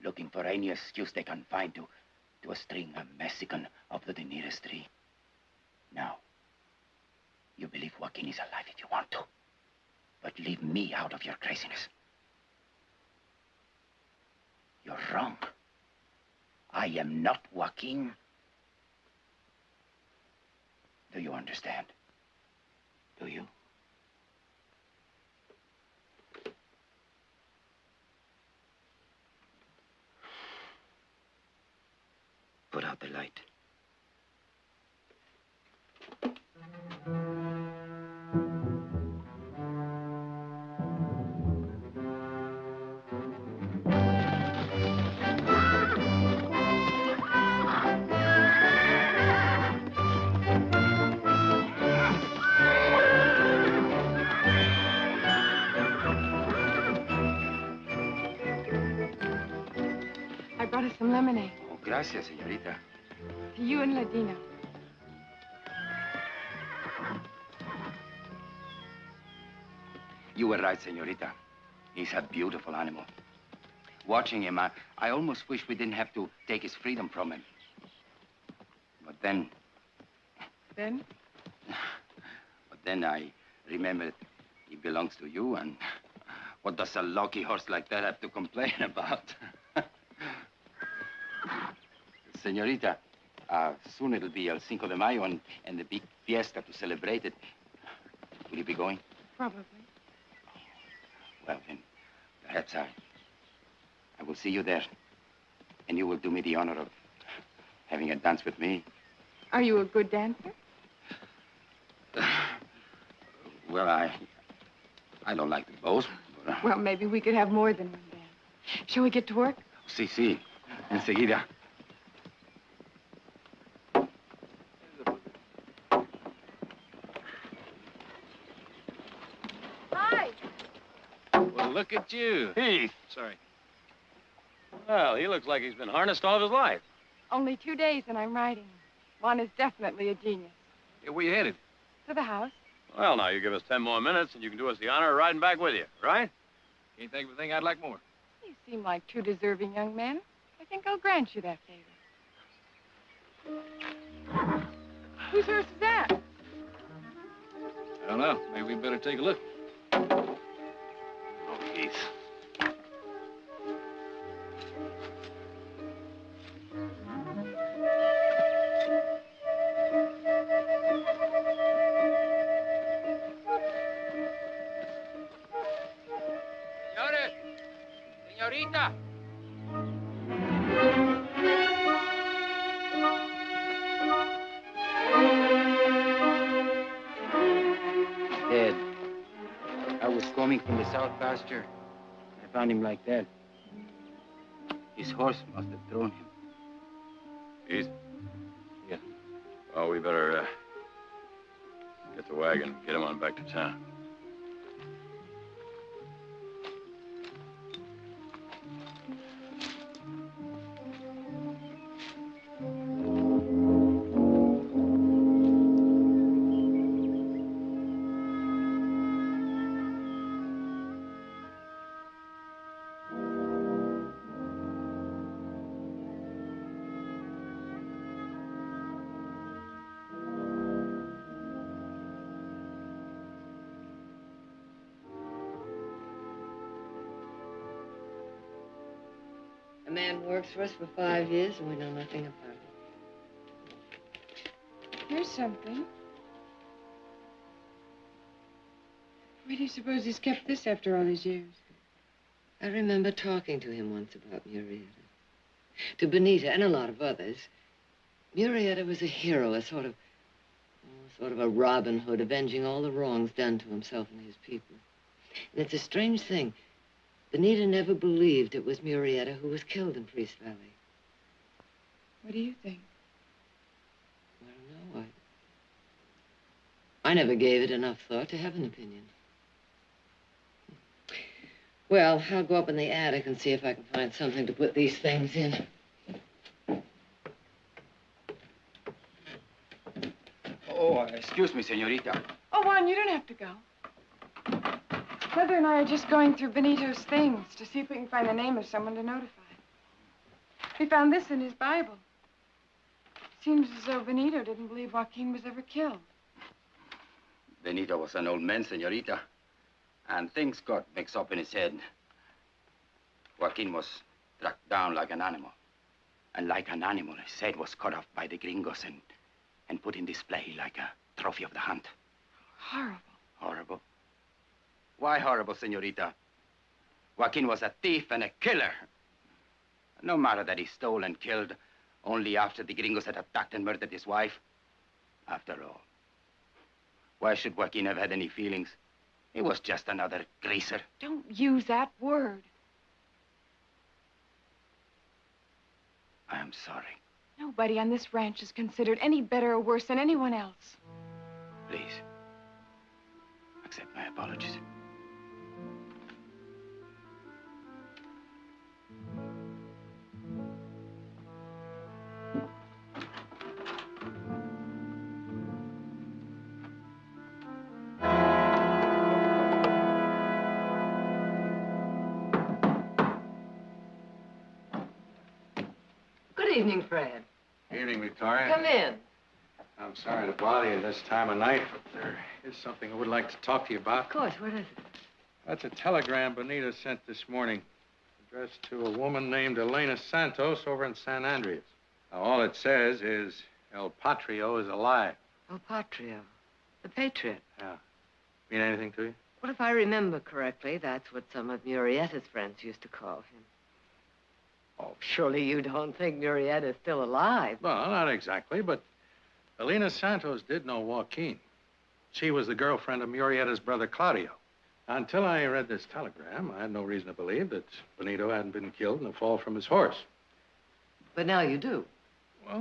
looking for any excuse they can find to string a Mexican up to the nearest tree. Now, you believe Joaquin is alive if you want to, but leave me out of your craziness. You're wrong. I am not Joaquin. Do you understand? Do you? Put out the light. I brought us some lemonade. Oh, gracias, señorita. To you and Ladina. You were right, señorita. He's a beautiful animal. Watching him, I almost wish we didn't have to take his freedom from him. But then, Then? But then I remembered he belongs to you, and what does a lucky horse like that have to complain about? Senorita, soon it'll be El Cinco de Mayo and the big fiesta to celebrate it. Will you be going? Probably. Well, then, perhaps I will see you there. And you will do me the honor of having a dance with me. Are you a good dancer? Well, I don't like to boast, but... Well, maybe we could have more than one dance. Shall we get to work? Sí. Enseguida. Hi. Well, look at you. Heath. Sorry. Well, he looks like he's been harnessed all of his life. Only 2 days and I'm riding. Juan is definitely a genius. Yeah, where you headed? To the house. Well, now, you give us 10 more minutes, and you can do us the honor of riding back with you, right? Can't think of a thing I'd like more. You seem like two deserving young men. I think I'll grant you that favor. Whose horse is that? I don't know. Maybe we'd better take a look. Oh, Heath. Señorita. Dead. I was coming from the south pasture. I found him like that. His horse must have thrown him. Heath? Yeah. Well, we better get the wagon, get him on back to town. A man works for us for 5 years and we know nothing about it. Here's something. Where do you suppose he's kept this after all these years? I remember talking to him once about Murieta. To Benita and a lot of others. Murieta was a hero, a sort of a Robin Hood, avenging all the wrongs done to himself and his people. And it's a strange thing. Benita never believed it was Murieta who was killed in Priest Valley. What do you think? I don't know. I never gave it enough thought to have an opinion. Well, I'll go up in the attic and see if I can find something to put these things in. Oh, excuse me, senorita. Oh, Juan, you don't have to go. Mother and I are just going through Benito's things to see if we can find the name of someone to notify. We found this in his Bible. Seems as though Benito didn't believe Joaquin was ever killed. Benito was an old man, senorita. And things got mixed up in his head. Joaquin was struck down like an animal. And like an animal, his head was cut off by the gringos and put in display like a trophy of the hunt. Horrible. Horrible? Why horrible, senorita? Joaquin was a thief and a killer. No matter that he stole and killed only after the gringos had attacked and murdered his wife. After all, why should Joaquin have had any feelings? He was just another greaser. Don't use that word. I am sorry. Nobody on this ranch is considered any better or worse than anyone else. Please, accept my apologies. Good evening, Fred. Evening, Victoria. Come in. I'm sorry to bother you this time of night, but there is something I would like to talk to you about. Of course, what is it? That's a telegram Benito sent this morning, addressed to a woman named Elena Santos over in San Andreas. Now, all it says is El Patrio is alive. El Patrio, the patriot. Yeah. Mean anything to you? Well, if I remember correctly, that's what some of Murrietta's friends used to call him. Oh, surely you don't think Murrietta's still alive. Well, not exactly, but Elena Santos did know Joaquin. She was the girlfriend of Murrietta's brother, Claudio. Until I read this telegram, I had no reason to believe that Benito hadn't been killed in a fall from his horse. But now you do. Well,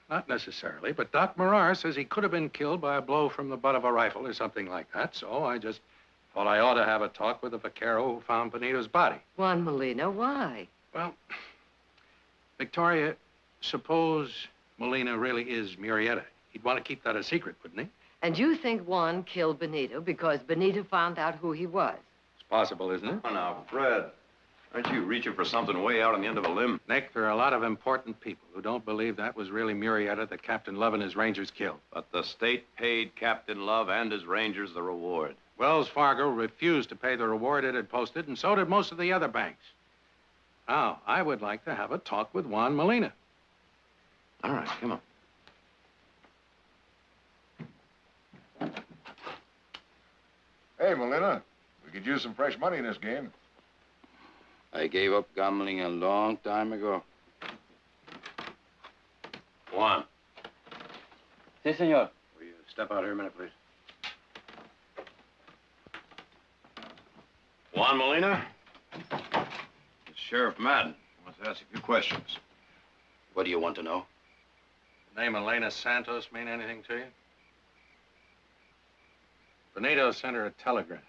not necessarily, but Doc Morar says he could have been killed by a blow from the butt of a rifle or something like that, so I just thought I ought to have a talk with the vaquero who found Benito's body. Juan Molina, why? Well, Victoria, suppose Molina really is Murrieta. He'd want to keep that a secret, wouldn't he? And you think Juan killed Benito because Benito found out who he was? It's possible, isn't it? Oh, now, Fred, aren't you reaching for something way out on the end of a limb? Nick, there are a lot of important people who don't believe that was really Murrieta that Captain Love and his Rangers killed. But the state paid Captain Love and his Rangers the reward. Wells Fargo refused to pay the reward it had posted, and so did most of the other banks. Now, I would like to have a talk with Juan Molina. All right, come on. Hey, Molina, we could use some fresh money in this game. I gave up gambling a long time ago. Juan. Si, senor. Will you step out here a minute, please? Juan Molina? It's Sheriff Madden. Wants to ask you a few questions. What do you want to know? The name Elena Santos mean anything to you? Benito sent her a telegram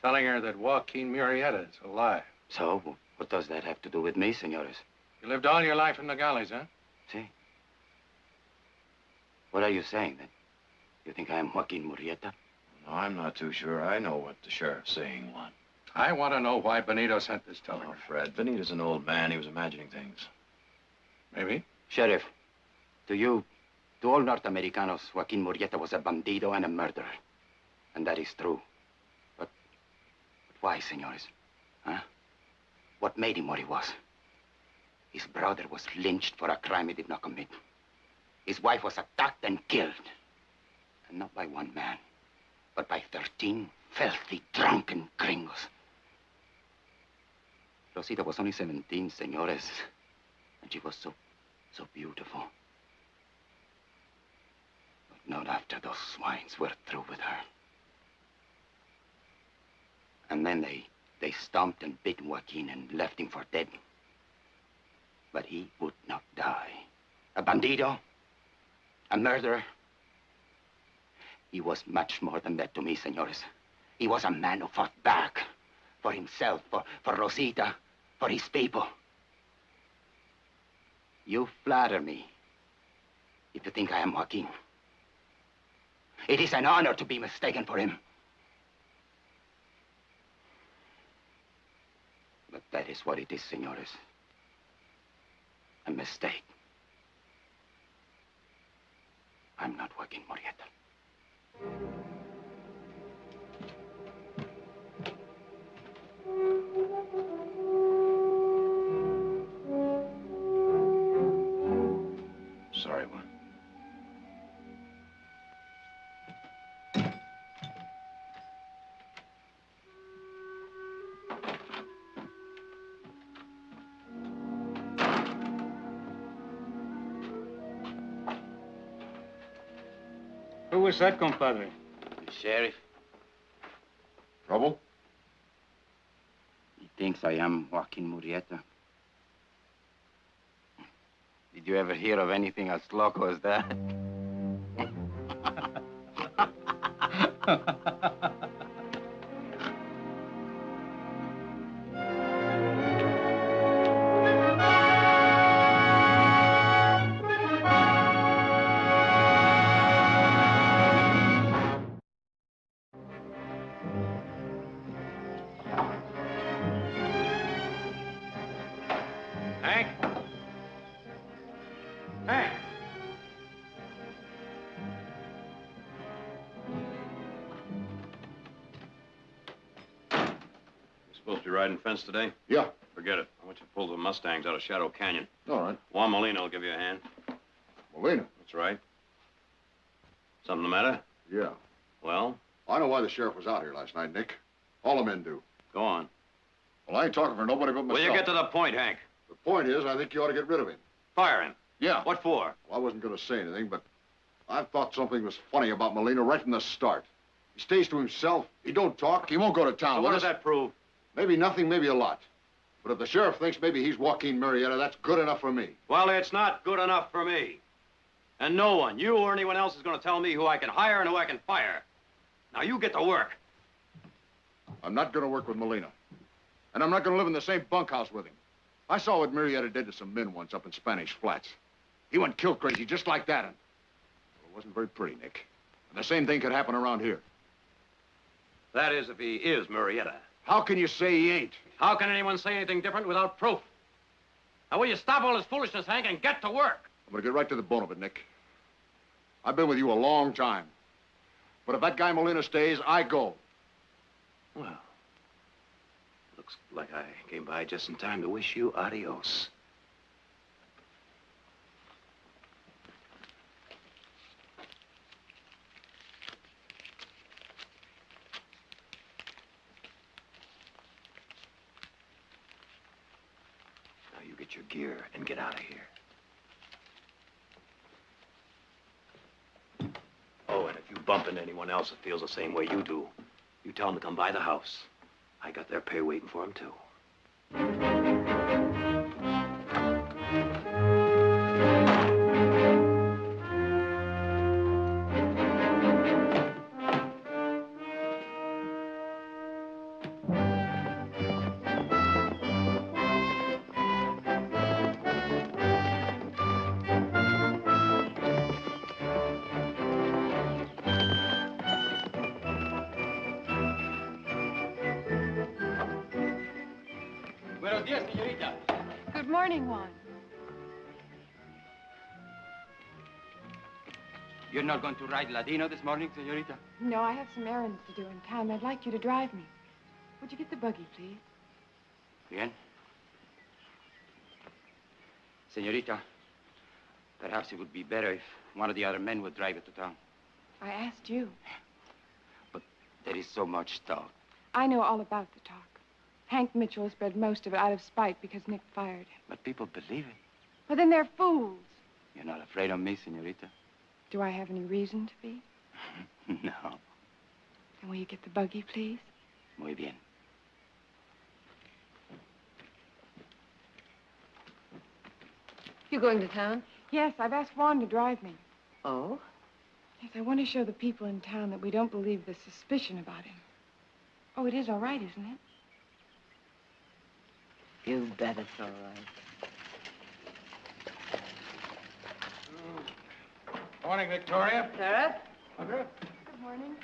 telling her that Joaquin Murrieta is alive. So, what does that have to do with me, senores? You lived all your life in the galleys, huh? Si. What are you saying, then? You think I am Joaquin Murrieta? No, I'm not too sure. I know what the sheriff's saying, Juan. I want to know why Benito sent this telegram. Oh, Fred, Benito's an old man. He was imagining things. Maybe. Sheriff, to all North Americanos, Joaquin Murrieta was a bandido and a murderer. And that is true. But why, senores? Huh? What made him what he was? His brother was lynched for a crime he did not commit. His wife was attacked and killed. And not by one man, but by 13 filthy, drunken gringos. Rosita was only 17, senores. And she was so beautiful. But not after those swines were through with her. And then they stomped and bit Joaquin and left him for dead. But he would not die. A bandido, a murderer. He was much more than that to me, senores. He was a man who fought back for himself, for Rosita, for his people. You flatter me if you think I am Joaquin. It is an honor to be mistaken for him. But that is what it is, senores. A mistake. I'm not Joaquin Murrieta. Sorry, Juan. Who was that, compadre? The sheriff. Trouble? He thinks I am Joaquin Murrieta. Did you ever hear of anything as loco as that? Hank? Hank? riding fence today? Yeah. Forget it. I want you to pull the Mustangs out of Shadow Canyon. All right. Juan Molina will give you a hand. Molina? That's right. Something the matter? Yeah. Well? I know why the sheriff was out here last night, Nick. All the men do. Go on. Well, I ain't talking for nobody but myself. Will you get to the point, Hank? The point is, I think you ought to get rid of him. Fire him. Yeah. What for? Well, I wasn't going to say anything, but I thought something was funny about Molina right from the start. He stays to himself. He don't talk. He won't go to town So with what us. does that prove? Maybe nothing, maybe a lot. But if the sheriff thinks maybe he's Joaquin Murrieta, that's good enough for me. Well, it's not good enough for me. And no one, you or anyone else, is going to tell me who I can hire and who I can fire. Now, you get to work. I'm not going to work with Molina. And I'm not going to live in the same bunkhouse with him. I saw what Murrieta did to some men once up in Spanish Flats. He went kill crazy just like that, and well, it wasn't very pretty, Nick. And the same thing could happen around here. That is, if he is Murrieta. How can you say he ain't? How can anyone say anything different without proof? Now, will you stop all this foolishness, Hank, and get to work? I'm going to get right to the bone of it, Nick. I've been with you a long time. But if that guy Molina stays, I go. Well, looks like I came by just in time to wish you adios. Now you get your gear and get out of here. Oh, and if you bump into anyone else that feels the same way you do, you tell them to come by the house. I got their pay waiting for them, too. Buenos días, señorita. Good morning, Juan. You're not going to ride Ladino this morning, señorita? No, I have some errands to do in town. I'd like you to drive me. Would you get the buggy, please? Bien. Señorita, perhaps it would be better if one of the other men would drive it to town. I asked you. But there is so much talk. I know all about the talk. Hank Mitchell spread most of it out of spite because Nick fired him. But people believe it. Well, then they're fools. You're not afraid of me, señorita? Do I have any reason to be? No. Then will you get the buggy, please? Muy bien. You going to town? Yes, I've asked Juan to drive me. Oh? Yes, I want to show the people in town that we don't believe the suspicion about him. Oh, it is all right, isn't it? You bet it's all right. Morning, Victoria. Sheriff? Good Good morning.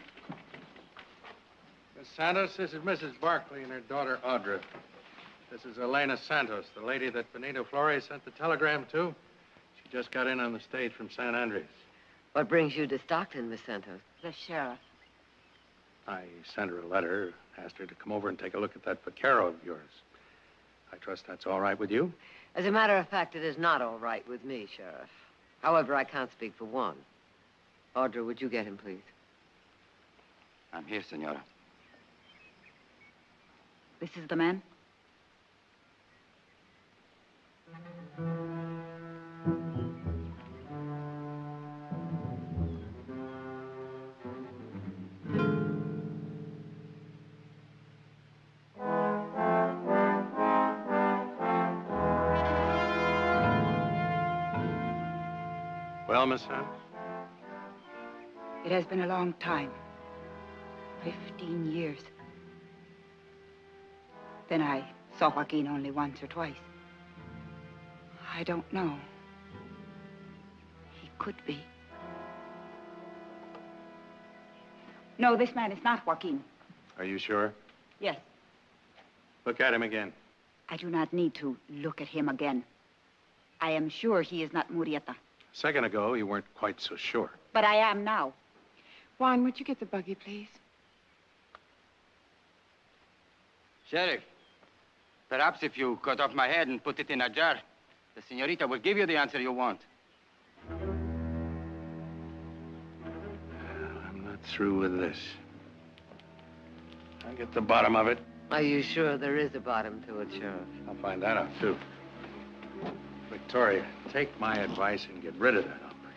Miss Santos, this is Mrs. Barkley and her daughter, Audra. This is Elena Santos, the lady that Benito Flores sent the telegram to. She just got in on the stage from San Andreas. What brings you to Stockton, Miss Santos? The sheriff. I sent her a letter, asked her to come over and take a look at that vaquero of yours. I trust that's all right with you? As a matter of fact, it is not all right with me, Sheriff. However, I can't speak for one. Audra, would you get him, please? I'm here, senora. This is the man? Well, Miss Santos? It has been a long time. 15 years. Then I saw Joaquin only once or twice. I don't know. He could be. No, this man is not Joaquin. Are you sure? Yes. Look at him again. I do not need to look at him again. I am sure he is not Murrieta. A second ago, you weren't quite so sure. But I am now. Juan, would you get the buggy, please? Sheriff, Perhaps if you cut off my head and put it in a jar, the senorita will give you the answer you want. I'm not through with this. I'll get the bottom of it. Are you sure there is a bottom to it, Sheriff? I'll find that out, too. Victoria, take my advice and get rid of that hombre.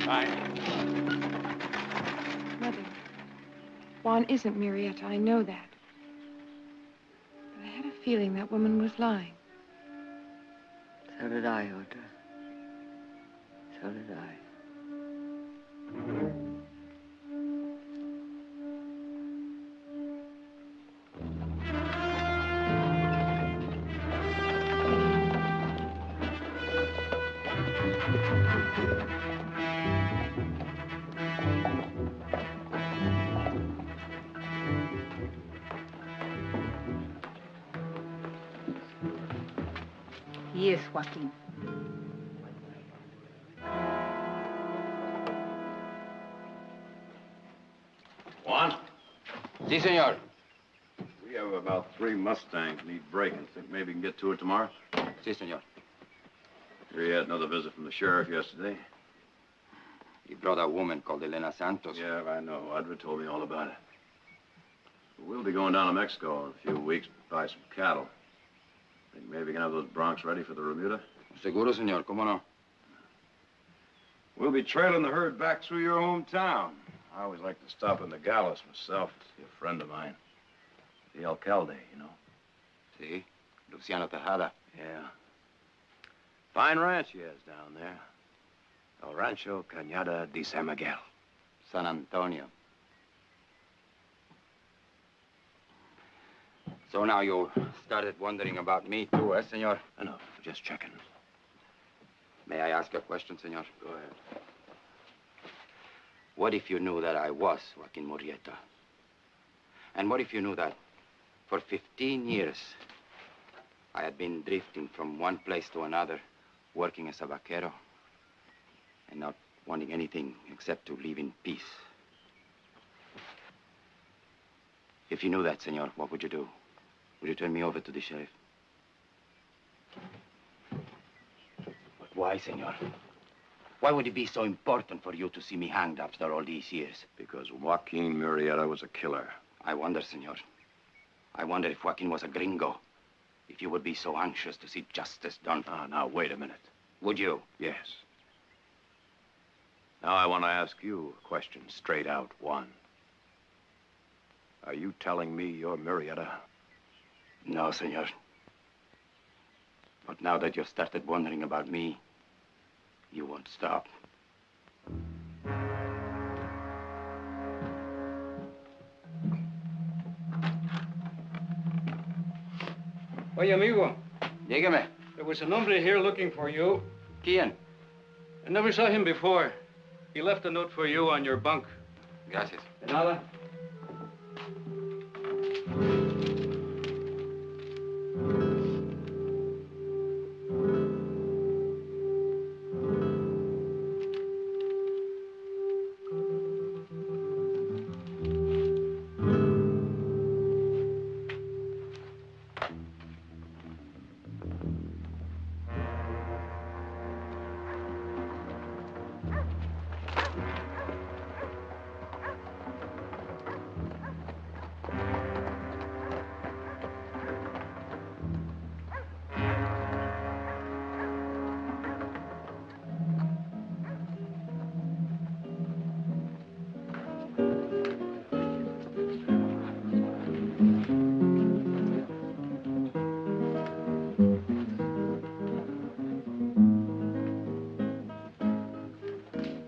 Bye. Mother, Juan isn't Murietta. I know that. But I had a feeling that woman was lying. So did I, Audra. So did I. Yes, Joaquin. Juan? Si, senor. We have about 3 Mustangs need breaking. Think maybe we can get to it tomorrow? Si, senor. We had another visit from the sheriff yesterday. He brought a woman called Elena Santos. Yeah, I know. Audra told me all about it. We'll be going down to Mexico in a few weeks to buy some cattle. Think maybe we can have those broncs ready for the remuda? Seguro, senor. ¿Cómo no? We'll be trailing the herd back through your hometown. I always like to stop in the Gallows myself to see a friend of mine. The alcalde, you know. Si. Luciano Tejada. Yeah. Fine ranch he has down there. El Rancho Cañada de San Miguel. San Antonio. So now you started wondering about me, too, senor? No, just checking. May I ask a question, senor? Go ahead. What if you knew that I was Joaquin Murieta? And what if you knew that for 15 years I had been drifting from one place to another, working as a vaquero, and not wanting anything except to live in peace? If you knew that, senor, what would you do? Would you turn me over to the sheriff? But why, senor? Why would it be so important for you to see me hanged after all these years? Because Joaquin Murieta was a killer. I wonder, senor. I wonder if Joaquin was a gringo. If you would be so anxious to see justice done. Now, wait a minute. Would you? Yes. Now I want to ask you a question straight out, Juan. Are you telling me you're Murieta? No, senor. But now that you've started wondering about me, you won't stop. Oye, amigo. Dígame. There was an hombre here looking for you. ¿Quién? I never saw him before. He left a note for you on your bunk. Gracias. De nada.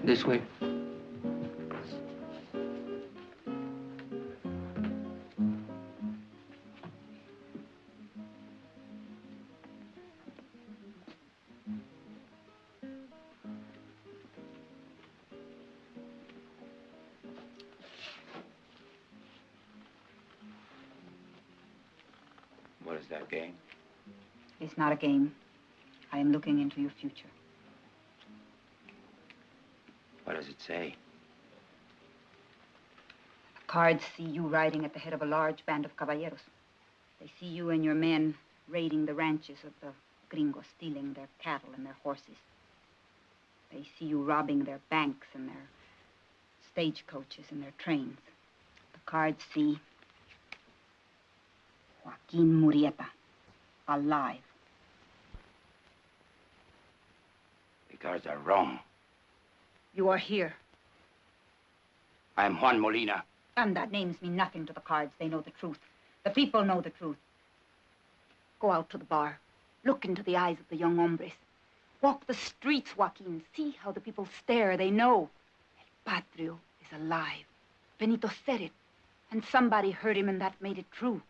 This way. What is that game? It's not a game. I am looking into your future. What does it say? Cards see you riding at the head of a large band of caballeros. They see you and your men raiding the ranches of the gringos, stealing their cattle and their horses. They see you robbing their banks and their stagecoaches and their trains. The cards see Joaquin Murrieta, alive. The cards are wrong. You are here. I am Juan Molina. And that names mean nothing to the cards. They know the truth. The people know the truth. Go out to the bar. Look into the eyes of the young hombres. Walk the streets, Joaquin. See how the people stare. They know. El Patrio is alive. Benito said it. And somebody heard him, and that made it true.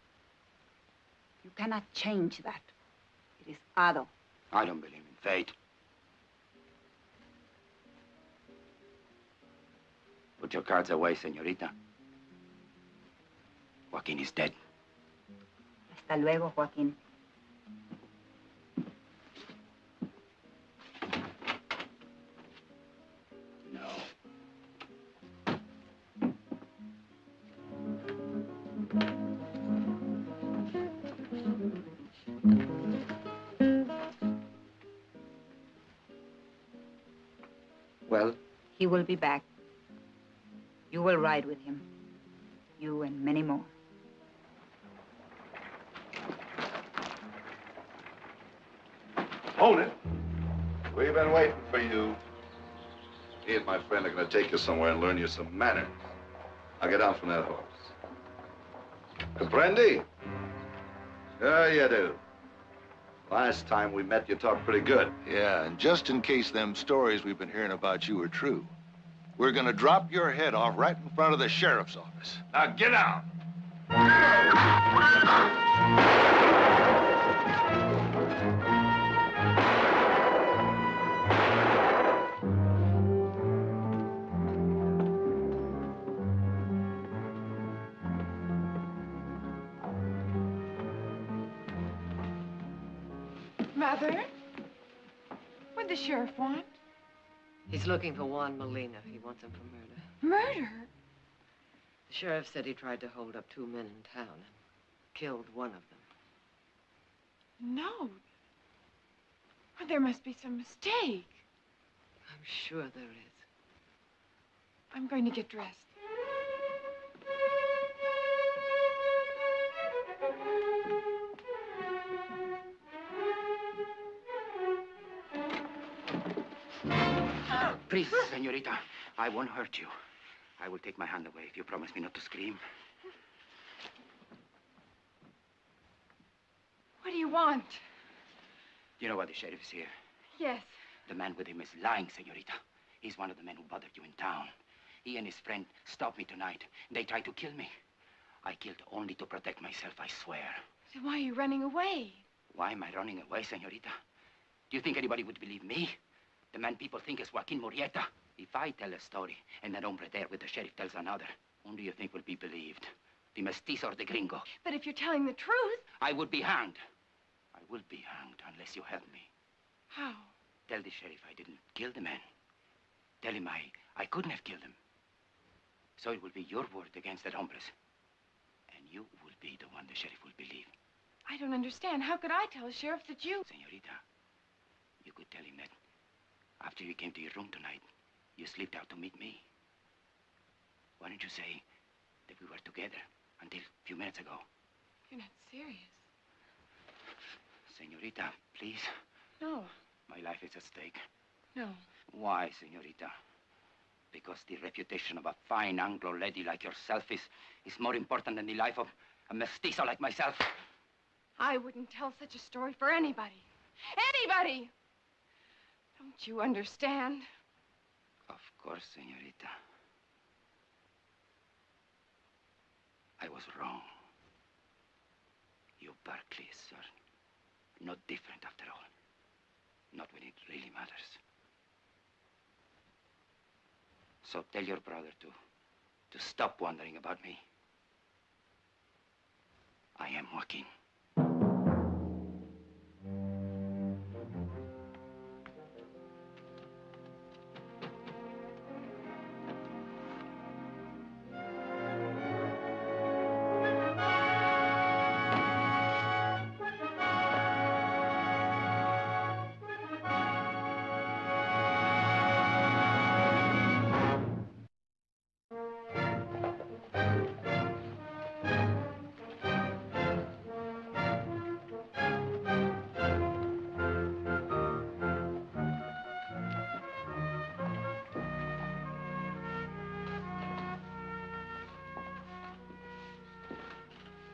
You cannot change that. It is Ado. I don't believe in fate. Put your cards away, señorita. Joaquin is dead. Hasta luego, Joaquin. Well? He will be back. You will ride with him. You and many more. Hold it. We've been waiting for you. Me and my friend are going to take you somewhere and learn you some manners. Now get down from that horse. Comprendi? Sure you do. Last time we met, you talked pretty good. Yeah, and just in case them stories we've been hearing about you are true, we're gonna drop your head off right in front of the sheriff's office. Now get out! Mother? What'd the sheriff want? He's looking for Juan Molina. He wants him for murder. Murder? The sheriff said he tried to hold up 2 men in town and killed one of them. No. Well, there must be some mistake. I'm sure there is. I'm going to get dressed. Please, señorita, I won't hurt you. I will take my hand away if you promise me not to scream. What do you want? You know why the sheriff is here? Yes. The man with him is lying, señorita. He's one of the men who bothered you in town. He and his friend stopped me tonight. They tried to kill me. I killed only to protect myself, I swear. So why are you running away? Why am I running away, señorita? Do you think anybody would believe me? The man people think is Joaquin Murrieta. If I tell a story and that hombre there with the sheriff tells another, whom do you think will be believed? The mestizo or the gringo? But if you're telling the truth... I would be hanged. I will be hanged unless you help me. How? Tell the sheriff I didn't kill the man. Tell him I couldn't have killed him. So it will be your word against that hombres. And you will be the one the sheriff will believe. I don't understand. How could I tell the sheriff that you... Señorita, you could tell him that after you came to your room tonight, you slipped out to meet me. Why don't you say that we were together until a few minutes ago? You're not serious. Señorita, please. No. My life is at stake. No. Why, señorita? Because the reputation of a fine Anglo lady like yourself is more important than the life of a mestizo like myself. I wouldn't tell such a story for anybody. Anybody! Don't you understand? Of course, señorita. I was wrong. You Barclays are not different after all. Not when it really matters. So tell your brother to stop wondering about me. I am Joaquin.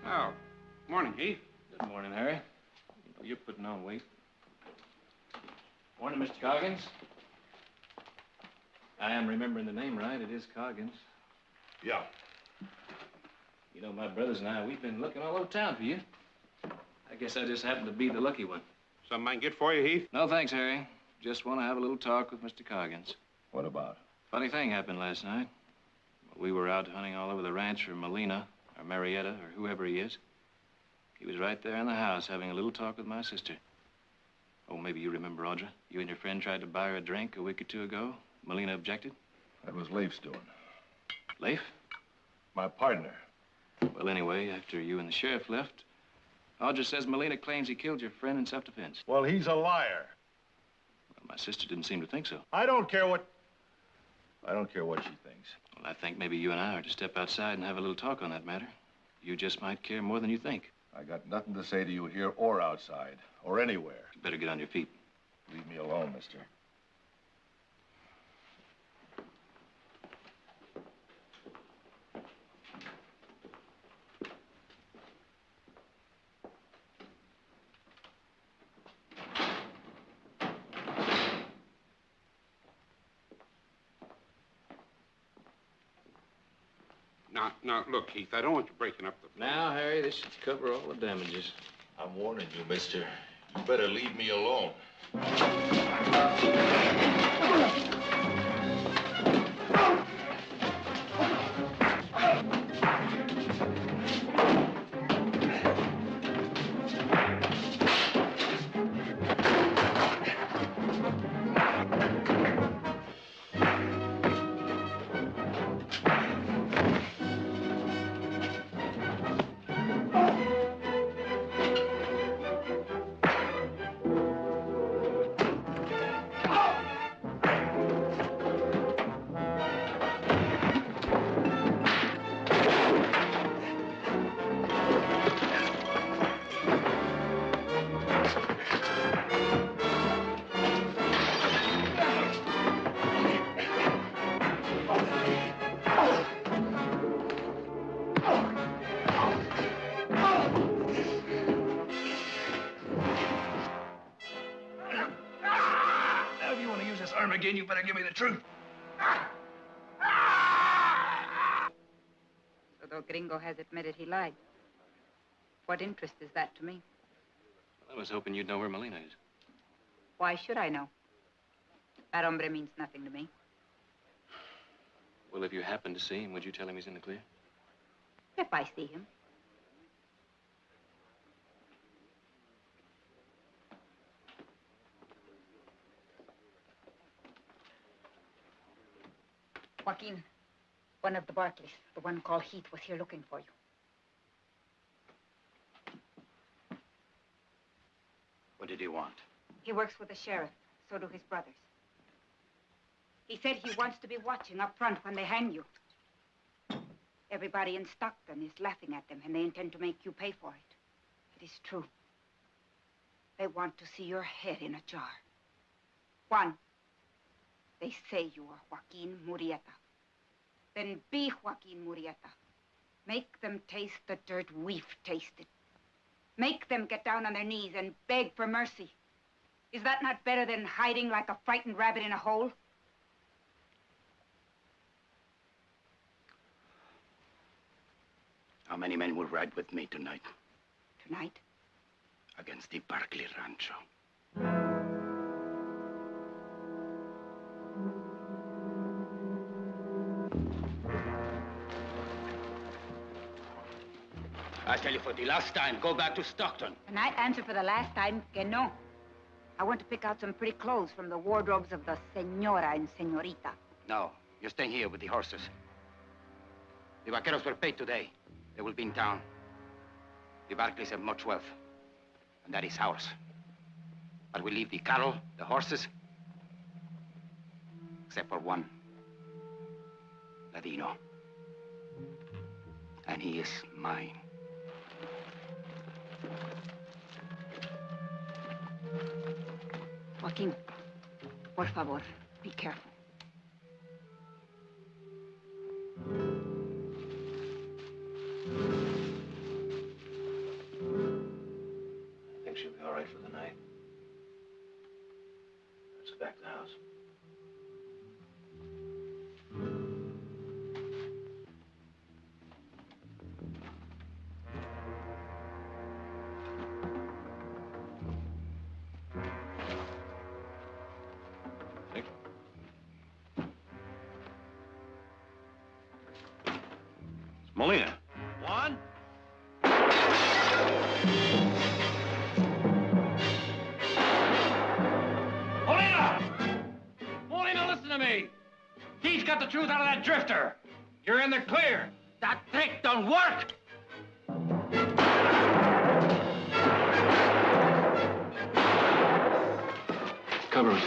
Oh, morning, Heath. Good morning, Harry. You're putting on weight. Morning, Mr. Coggins. I am remembering the name right. It is Coggins. Yeah. You know, my brothers and I, we've been looking all over town for you. I guess I just happened to be the lucky one. Something I can get for you, Heath? No, thanks, Harry. Just want to have a little talk with Mr. Coggins. What about? Funny thing happened last night. We were out hunting all over the ranch for Molina, or Marietta, or whoever he is. He was right there in the house having a little talk with my sister. Oh, maybe you remember, Audra. You and your friend tried to buy her a drink a week or two ago. Molina objected. That was Leif's doing. Leif? My partner. Well, anyway, after you and the sheriff left, Audra says Molina claims he killed your friend in self-defense. Well, he's a liar. Well, my sister didn't seem to think so. I don't care what she thinks. Well, I think maybe you and I are to step outside and have a little talk on that matter. You just might care more than you think. I got nothing to say to you here or outside or anywhere. You better get on your feet. Leave me alone, mister. Now, look, Heath, I don't want you breaking up the... Now, Harry, this should cover all the damages. I'm warning you, mister. You better leave me alone. Again, you better give me the truth. So though Gringo has admitted he lied, what interest is that to me? I was hoping you'd know where Molina is. Why should I know? That hombre means nothing to me. Well, if you happen to see him, would you tell him he's in the clear? If I see him. Joaquin, one of the Barkleys, the one called Heath, was here looking for you. What did he want? He works with the sheriff. So do his brothers. He said he wants to be watching up front when they hang you. Everybody in Stockton is laughing at them, and they intend to make you pay for it. It is true. They want to see your head in a jar. Juan, they say you are Joaquin Murrieta. Then be Joaquin Murrieta. Make them taste the dirt we've tasted. Make them get down on their knees and beg for mercy. Is that not better than hiding like a frightened rabbit in a hole? How many men will ride with me tonight? Tonight? Against the Barkley Rancho. I tell you for the last time, go back to Stockton. And I answer for the last time que no. I want to pick out some pretty clothes from the wardrobes of the senora and senorita. No, you're staying here with the horses. The vaqueros were paid today. They will be in town. The Barkleys have much wealth, and that is ours. But we leave the cattle, the horses, except for one, Ladino. And he is mine. Joaquin, por favor, be careful. back to the house. Molina. One. Molina, listen to me. He's got the truth out of that drifter. You're in the clear. That trick don't work. Cover me.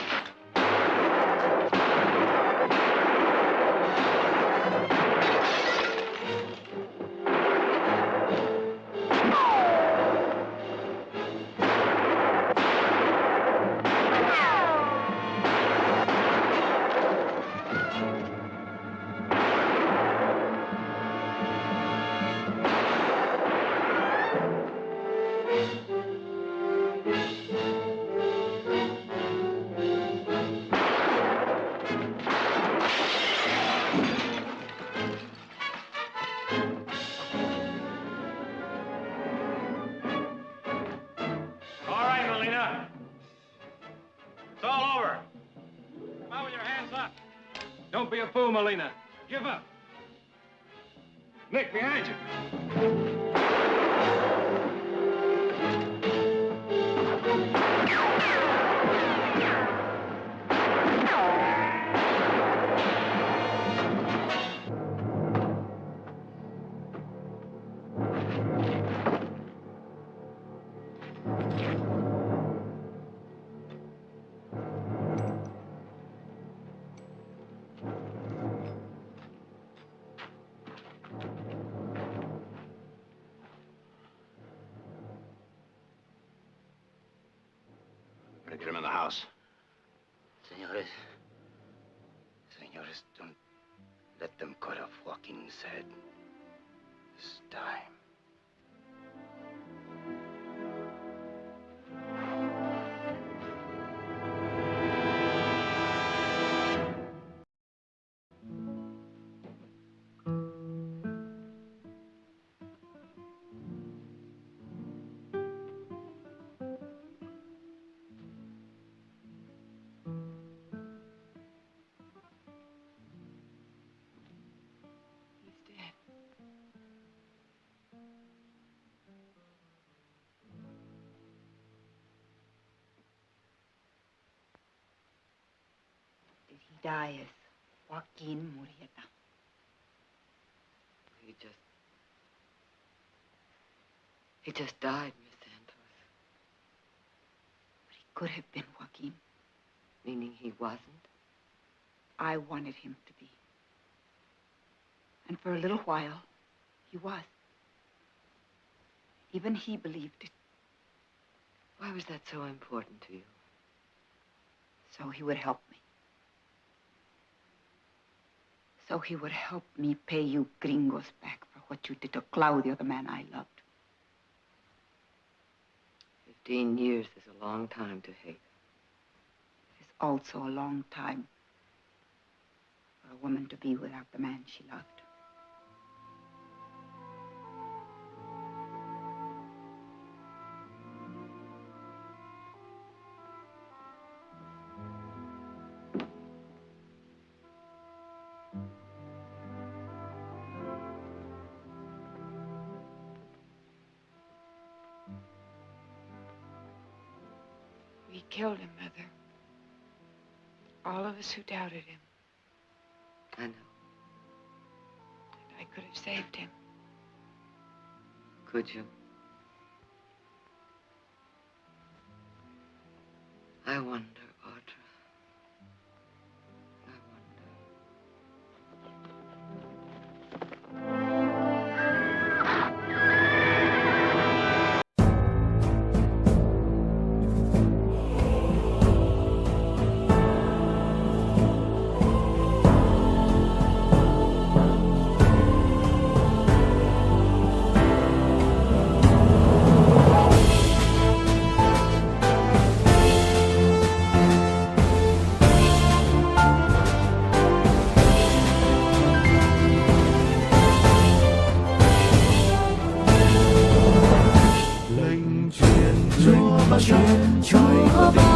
All right, Molina. It's all over. Come out with your hands up. Don't be a fool, Molina. Give up. Nick, behind you. Better get him in the house. Senores, don't let them cut off Joaquin's head this time. Did he die as Joaquin Murrieta? He just died, Miss Santos. But he could have been Joaquin. Meaning he wasn't? I wanted him to be. And for a little while, he was. Even he believed it. Why was that so important to you? So he would help me. So he would help me pay you gringos back for what you did to Claudio, the man I loved. 15 years is a long time to hate. It is also a long time for a woman to be without the man she loved. We killed him, Mother. All of us who doubted him. I know. And I could have saved him. Could you? I wonder, Audra. Joy of